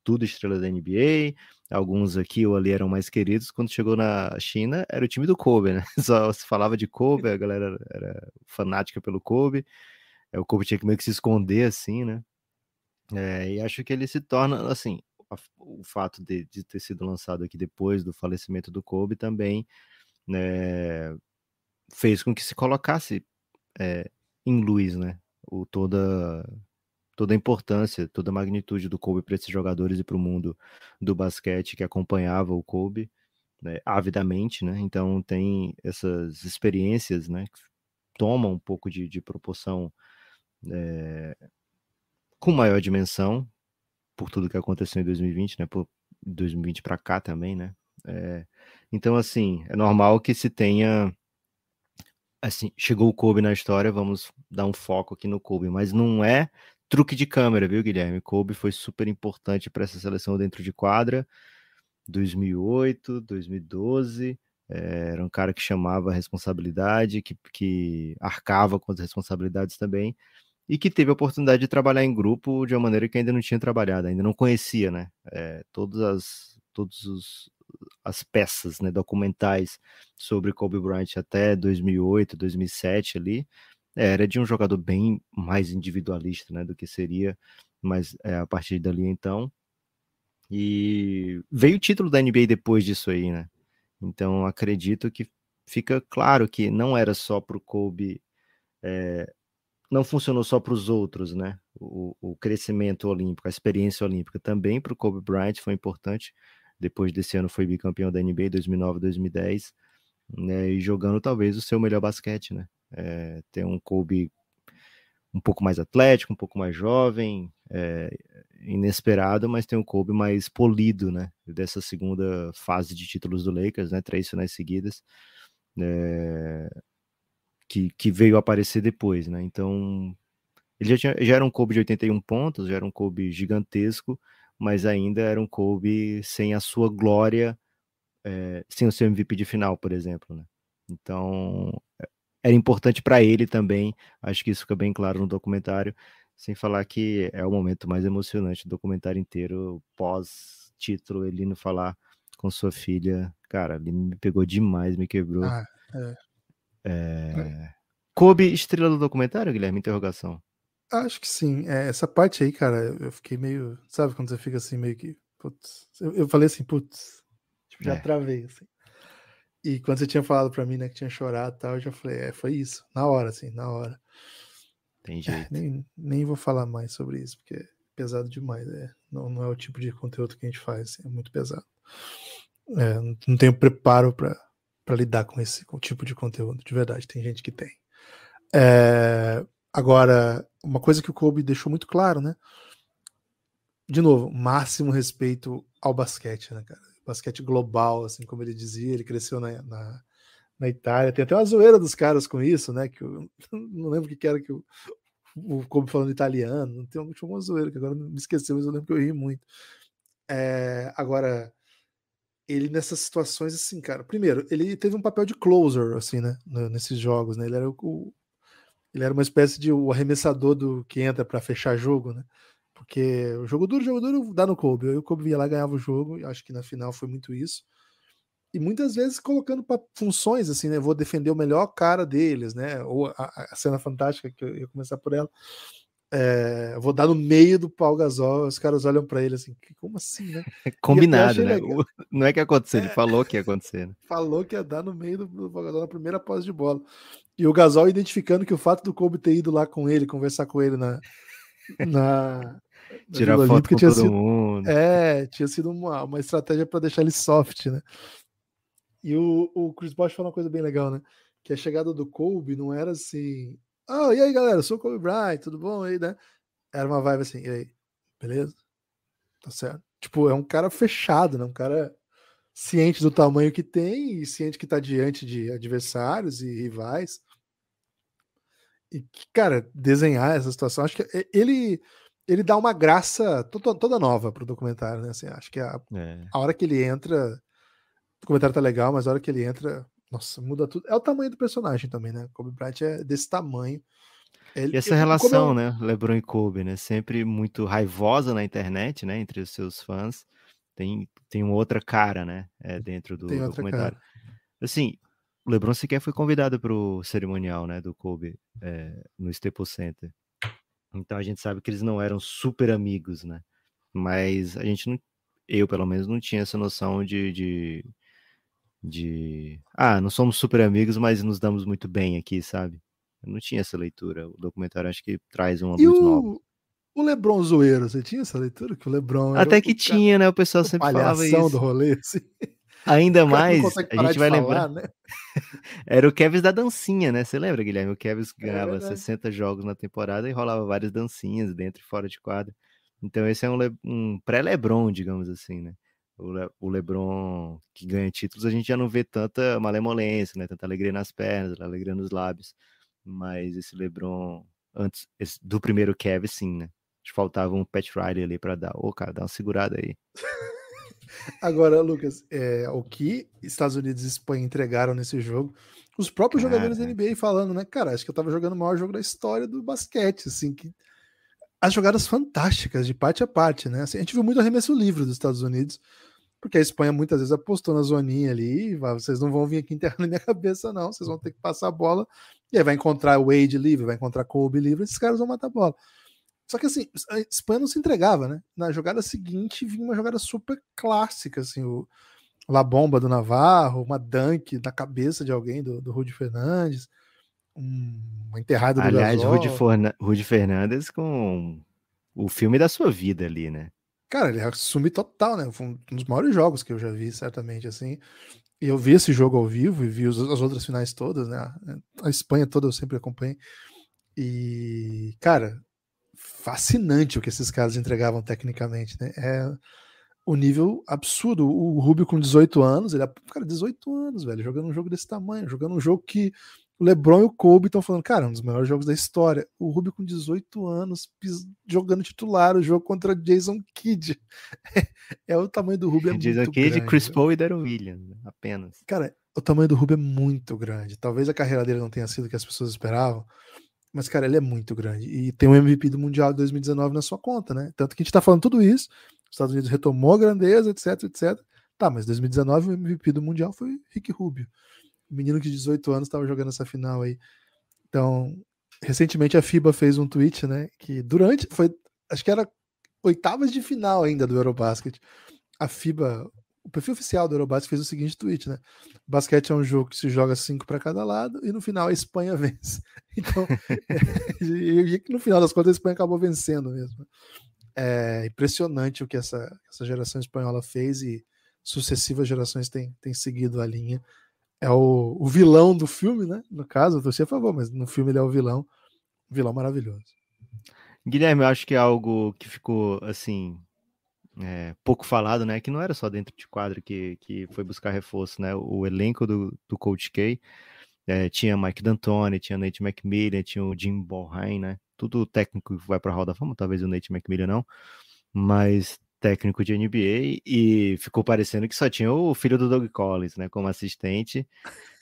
tudo estrela da NBA, alguns aqui ou ali eram mais queridos. Quando chegou na China, era o time do Kobe, né? Só se falava de Kobe, a galera era fanática pelo Kobe. O Kobe tinha que meio que se esconder, assim, né? E acho que ele se torna, assim, o fato de ter sido lançado aqui depois do falecimento do Kobe também, né, fez com que se colocasse em luz, né? Toda a importância, toda a magnitude do Kobe para esses jogadores e para o mundo do basquete que acompanhava o Kobe, né, avidamente, né? Então tem essas experiências, né, que tomam um pouco de proporção com maior dimensão por tudo que aconteceu em 2020, né? Por 2020 para cá também, né? Então, assim, é normal que se tenha assim, chegou o Kobe na história, vamos dar um foco aqui no Kobe, mas não é truque de câmera, viu, Guilherme? Kobe foi super importante para essa seleção dentro de quadra, 2008, 2012, era um cara que chamava a responsabilidade, que arcava com as responsabilidades também, e que teve a oportunidade de trabalhar em grupo de uma maneira que ainda não tinha trabalhado, ainda não conhecia, né? Todos as peças, né, documentais sobre Kobe Bryant até 2008, 2007 ali, era de um jogador bem mais individualista, né, do que seria, mas a partir dali então. E veio o título da NBA depois disso aí, né? Então acredito que fica claro que não era só para o Kobe, não funcionou só para os outros, né? O crescimento olímpico, a experiência olímpica também para o Kobe Bryant foi importante. Depois desse ano foi bicampeão da NBA 2009, 2010, né? E jogando talvez o seu melhor basquete, né? Tem um Kobe um pouco mais atlético, um pouco mais jovem, inesperado, mas tem um Kobe mais polido, né? Dessa segunda fase de títulos do Lakers, né? 3 finais seguidas, que veio aparecer depois, né? Então ele já era um Kobe de 81 pontos, já era um Kobe gigantesco, mas ainda era um Kobe sem a sua glória, sem o seu MVP de final, por exemplo, né? Então era importante para ele também, acho que isso fica bem claro no documentário, sem falar que é o momento mais emocionante do documentário inteiro, pós-título, ele indo falar com sua filha, cara, ele me pegou demais, me quebrou. Kobe, estrela do documentário, Guilherme? Interrogação. Acho que sim. Essa parte aí, cara, eu fiquei meio. Sabe quando você fica assim, meio que. Putz. Eu falei assim, putz. Tipo, já travei, assim. E quando você tinha falado pra mim, né, que tinha chorado e tal, eu já falei, foi isso. Na hora, assim, na hora. Tem jeito. Nem vou falar mais sobre isso, porque é pesado demais. Não é o tipo de conteúdo que a gente faz, assim, é muito pesado. Não tenho preparo pra lidar com esse tipo de conteúdo, de verdade. Tem gente que tem. Agora, uma coisa que o Kobe deixou muito claro, né? De novo, máximo respeito ao basquete, né, cara? Basquete global, assim como ele dizia, ele cresceu na Itália. Tem até uma zoeira dos caras com isso, né? Que eu não lembro o que era que o Kobe falando italiano. Tinha uma zoeira que agora me esqueceu, mas eu lembro que eu ri muito. Agora, ele nessas situações, assim, cara, primeiro, ele teve um papel de closer, assim, né? Nesses jogos, né? Ele era uma espécie de o arremessador que entra para fechar jogo, né? Porque o jogo duro dá no Kobe. Aí o Kobe ia lá e ganhava o jogo, e acho que na final foi muito isso. E muitas vezes colocando para funções, assim, né? Vou defender o melhor cara deles, né? Ou a cena fantástica, que eu ia começar por ela. Vou dar no meio do Pau Gasol, os caras olham para ele assim, como assim, né? Combinado, né? Não é que aconteceu, ele falou que ia acontecer. Né? Falou que ia dar no meio do Pau Gasol na primeira posse de bola. E o Gasol identificando que o fato do Kobe ter ido lá com ele, conversar com ele na tirar Vila foto Olímpica, com todo mundo. Tinha sido uma estratégia para deixar ele soft, né? E o Chris Bosh falou uma coisa bem legal, né? Que a chegada do Kobe não era assim, e aí galera, eu sou o Kobe Bryant, tudo bom aí, né? Era uma vibe assim, e aí, beleza? Tá certo. Tipo, é um cara fechado, né? Um cara ciente do tamanho que tem e ciente que tá diante de adversários e rivais. E, cara, desenhar essa situação, acho que ele dá uma graça toda nova pro documentário, né? Assim, acho que a hora que ele entra, o documentário tá legal, mas a hora que ele entra, nossa, muda tudo. É o tamanho do personagem também, né? Kobe Bryant é desse tamanho. E essa relação, né, LeBron e Kobe, né, sempre muito raivosa na internet, né, entre os seus fãs, tem uma outra cara, né, dentro do documentário. Assim, o LeBron sequer foi convidado para o cerimonial, né, do Kobe no Staples Center. Então a gente sabe que eles não eram super amigos, né, mas a gente não, eu pelo menos não tinha essa noção de não somos super amigos, mas nos damos muito bem aqui, sabe? Eu não tinha essa leitura. O documentário acho que traz uma luz nova. O LeBron zoeiro, você tinha essa leitura? Que o LeBron era até que tinha, né? O pessoal o sempre falava isso. do rolê, assim. Ainda O cara não mais, consegue a parar gente de vai falar, lembrar. né? Era o Kevs da dancinha, né? Você lembra, Guilherme? O Kevs ganhava verdade. 60 jogos na temporada e rolava várias dancinhas dentro e fora de quadra. Então esse é um pré-LeBron, digamos assim, né? O LeBron que ganha títulos, a gente já não vê tanta malemolência, né? Tanta alegria nas pernas, alegria nos lábios. Mas esse LeBron, antes do primeiro Kevs, sim, né? Acho que faltava um Pat Riley ali pra dar. Cara, dá uma segurada aí. Agora, Lucas, o que Estados Unidos e Espanha entregaram nesse jogo, os próprios jogadores da NBA falando, né, cara, acho que eu tava jogando o maior jogo da história do basquete, assim, que as jogadas fantásticas de parte a parte, né, assim, a gente viu muito arremesso livre dos Estados Unidos, porque a Espanha muitas vezes apostou na zoninha ali, vocês não vão vir aqui enterrar na minha cabeça não, vocês vão ter que passar a bola, e aí vai encontrar o Wade livre, vai encontrar Kobe livre, esses caras vão matar a bola. Só que assim, a Espanha não se entregava, né? Na jogada seguinte vinha uma jogada super clássica, assim, o La Bomba do Navarro, uma dunk na cabeça de alguém do Rudy Fernandes, uma enterrada do Aliás, Gasol. Rudy Fernandes com o filme da sua vida ali, né? Cara, ele assume total, né? Foi um dos maiores jogos que eu já vi, certamente, assim. E eu vi esse jogo ao vivo e vi as outras finais todas, né? A Espanha toda eu sempre acompanhei. E, cara, fascinante o que esses caras entregavam tecnicamente, né? O nível absurdo. O Rubio com 18 anos, ele é, cara, 18 anos, velho, jogando um jogo desse tamanho, jogando um jogo que o LeBron e o Kobe estão falando, cara, um dos melhores jogos da história. O Rubio com 18 anos, jogando titular, o jogo contra Jason Kidd. O tamanho do Rubio é Jason muito Kidd, grande. Chris Paul e Deron Williams, apenas. Cara, o tamanho do Rubio é muito grande. Talvez a carreira dele não tenha sido o que as pessoas esperavam, mas, cara, ele é muito grande. E tem o MVP do Mundial de 2019 na sua conta, né? Tanto que a gente tá falando tudo isso. Os Estados Unidos retomou a grandeza, etc, etc. Tá, mas 2019 o MVP do Mundial foi Ricky Rubio. O menino que de 18 anos estava jogando essa final aí. Então, recentemente a FIBA fez um tweet, né? Que acho que era oitavas de final ainda do Eurobasket. A FIBA, o perfil oficial do Eurobasket fez o seguinte tweet, né? Basquete é um jogo que se joga 5 para cada lado e no final a Espanha vence. Então, e no final das contas a Espanha acabou vencendo mesmo. É impressionante o que essa geração espanhola fez e sucessivas gerações têm seguido a linha. É o vilão do filme, né? No caso, eu torci a favor, mas no filme ele é o vilão. Vilão maravilhoso. Guilherme, eu acho que é algo que ficou, assim, pouco falado, né? Que não era só dentro de quadro que foi buscar reforço, né? O elenco do Coach K tinha Mike D'Antoni, tinha Nate McMillan, tinha o Jim Bohannon, né? Tudo técnico que vai para a Hall da Fama, talvez o Nate McMillan não, mas técnico de NBA, e ficou parecendo que só tinha o filho do Doug Collins, né? Como assistente.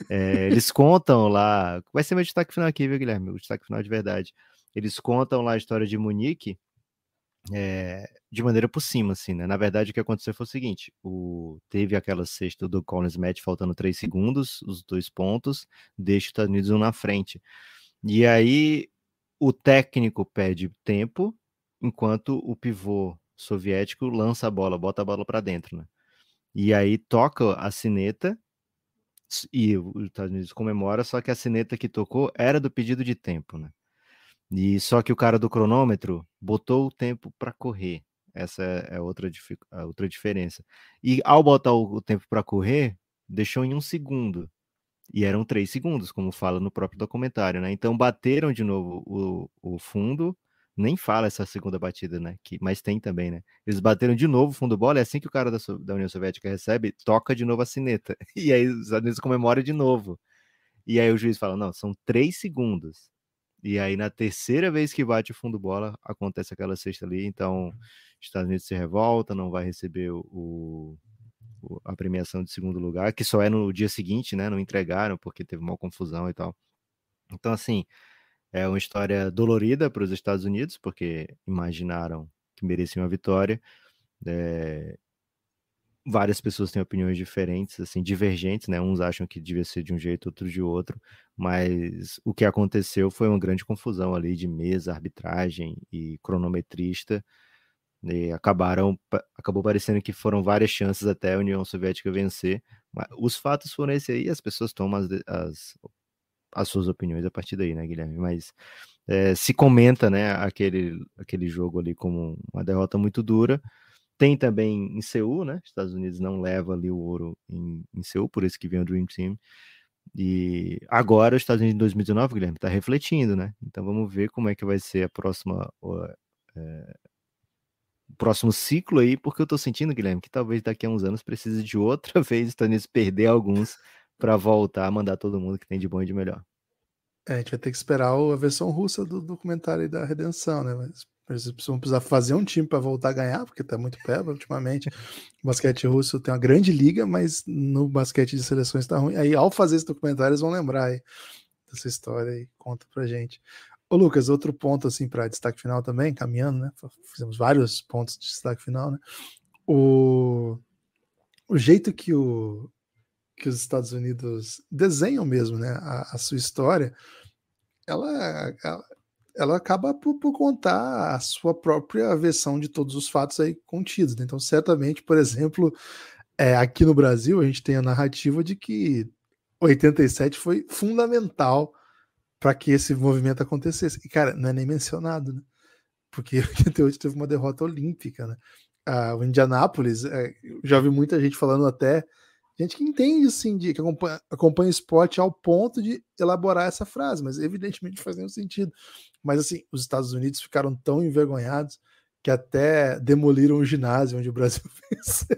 Eles contam lá, vai ser meu destaque final aqui, viu, Guilherme? O destaque final de verdade. Eles contam lá a história de Munique, de maneira por cima, assim, né? Na verdade, o que aconteceu foi o seguinte: teve aquela cesta do Collins Match faltando 3 segundos, os 2 pontos, deixa os Estados Unidos um na frente. E aí o técnico perde tempo, enquanto o pivô soviético lança a bola, bota a bola para dentro, né? E aí toca a sineta e os Estados Unidos comemora, só que a sineta que tocou era do pedido de tempo, né? E só que o cara do cronômetro botou o tempo para correr. Essa é a outra diferença. E ao botar o tempo para correr, deixou em 1 segundo. E eram 3 segundos, como fala no próprio documentário, né? Então bateram de novo o fundo. Nem fala essa segunda batida, né? Mas tem também, né? Eles bateram de novo o fundo bola, e assim que o cara da União Soviética recebe, toca de novo a sineta. E aí os Estados Unidos comemoram de novo. E aí o juiz fala: não, são 3 segundos. E aí, na terceira vez que bate o fundo bola, acontece aquela cesta ali. Então, os Estados Unidos se revolta, não vai receber a premiação de segundo lugar, que só é no dia seguinte, né? Não entregaram porque teve uma confusão e tal. Então, assim, É uma história dolorida para os Estados Unidos, porque imaginaram que mereciam a vitória. Várias pessoas têm opiniões diferentes, assim, divergentes, né? Uns acham que devia ser de um jeito, outros de outro, mas o que aconteceu foi uma grande confusão ali de mesa, arbitragem e cronometrista, e acabou parecendo que foram várias chances até a União Soviética vencer, mas os fatos foram esse aí, as pessoas tomam as suas opiniões a partir daí, né, Guilherme? Mas se comenta, né, aquele jogo ali como uma derrota muito dura. Tem também em Seul, né? Estados Unidos não leva ali o ouro em Seul, por isso que vem o Dream Team. E agora os Estados Unidos em 2019, Guilherme, está refletindo, né? Então vamos ver como é que vai ser o próximo ciclo aí, porque eu tô sentindo, Guilherme, que talvez daqui a uns anos precise de outra vez os Estados Unidos perder alguns para voltar a mandar todo mundo que tem de bom e de melhor. A gente vai ter que esperar a versão russa do documentário aí da redenção, né? Mas eles vão precisar fazer um time para voltar a ganhar, porque tá muito peba ultimamente. O basquete russo tem uma grande liga, mas no basquete de seleções tá ruim. Aí, ao fazer esse documentário, eles vão lembrar aí dessa história e conta pra gente. Ô, Lucas, outro ponto, assim, para destaque final também, caminhando, né? Fizemos vários pontos de destaque final, né? O jeito que os Estados Unidos desenham mesmo, né? A sua história, ela acaba por contar a sua própria versão de todos os fatos aí contidos, né? Então, certamente, por exemplo, aqui no Brasil, a gente tem a narrativa de que 87 foi fundamental para que esse movimento acontecesse. E, cara, não é nem mencionado, né? Porque 88 teve uma derrota olímpica, né? O Indianápolis, já vi muita gente falando até, gente que entende, assim, que acompanha o esporte ao ponto de elaborar essa frase, mas evidentemente não faz nenhum sentido. Mas, assim, os Estados Unidos ficaram tão envergonhados que até demoliram o ginásio onde o Brasil venceu.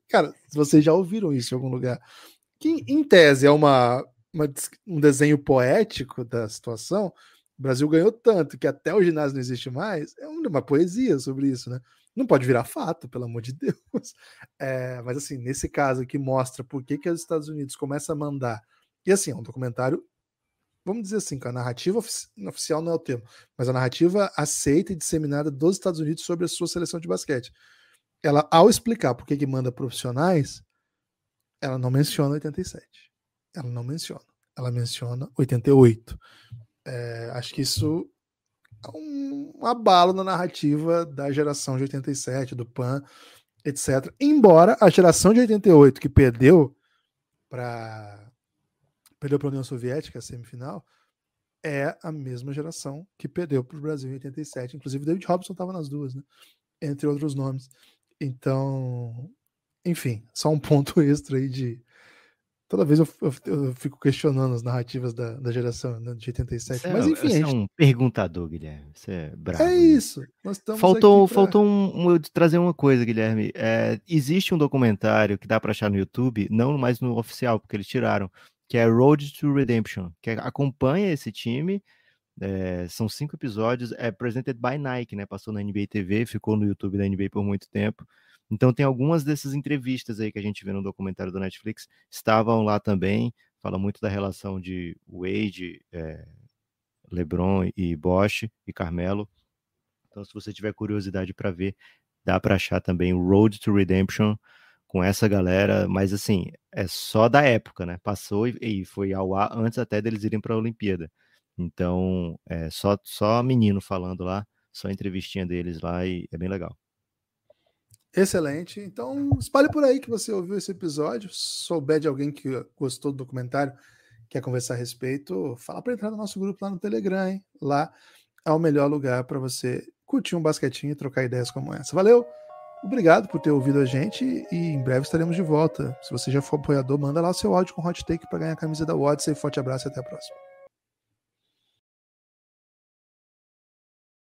Cara, vocês já ouviram isso em algum lugar? Que, em tese, é um desenho poético da situação. O Brasil ganhou tanto que até o ginásio não existe mais. É uma poesia sobre isso, né? Não pode virar fato, pelo amor de Deus. Mas, assim, nesse caso aqui mostra por que os Estados Unidos começam a mandar. E, assim, é um documentário, vamos dizer assim, que a narrativa oficial não é o termo, mas a narrativa aceita e disseminada dos Estados Unidos sobre a sua seleção de basquete. Ela, ao explicar por que manda profissionais, ela não menciona 87. Ela não menciona. Ela menciona 88. Acho que isso é um abalo na narrativa da geração de 87, do PAN, etc. Embora a geração de 88, que perdeu para a União Soviética, a semifinal, é a mesma geração que perdeu para o Brasil em 87. Inclusive, David Robson estava nas duas, né? Entre outros nomes. Então, enfim, só um ponto extra aí de... Toda vez eu fico questionando as narrativas da geração, né, de 87. Mas enfim. Você é um perguntador, Guilherme. Você é bravo. É isso. Nós estamos faltou aqui trazer uma coisa, Guilherme. Existe um documentário que dá para achar no YouTube, não mais no oficial, porque eles tiraram, que é Road to Redemption, que acompanha esse time. São 5 episódios. É presented by Nike, né? Passou na NBA TV, ficou no YouTube da NBA por muito tempo. Então tem algumas dessas entrevistas aí que a gente vê no documentário do Netflix, estavam lá também, fala muito da relação de Wade, LeBron e Bosh e Carmelo. Então se você tiver curiosidade para ver, dá para achar também o Road to Redemption com essa galera, mas assim, é só da época, né? Passou e foi ao ar antes até deles irem para a Olimpíada. Então, só menino falando lá, só entrevistinha deles lá e é bem legal. Excelente. Então, espalhe por aí que você ouviu esse episódio. Se souber de alguém que gostou do documentário, quer conversar a respeito, fala para entrar no nosso grupo lá no Telegram, hein? Lá é o melhor lugar para você curtir um basquetinho e trocar ideias como essa. Valeu! Obrigado por ter ouvido a gente e em breve estaremos de volta. Se você já for apoiador, manda lá o seu áudio com hot take para ganhar a camisa da Odyssey. Forte abraço e até a próxima.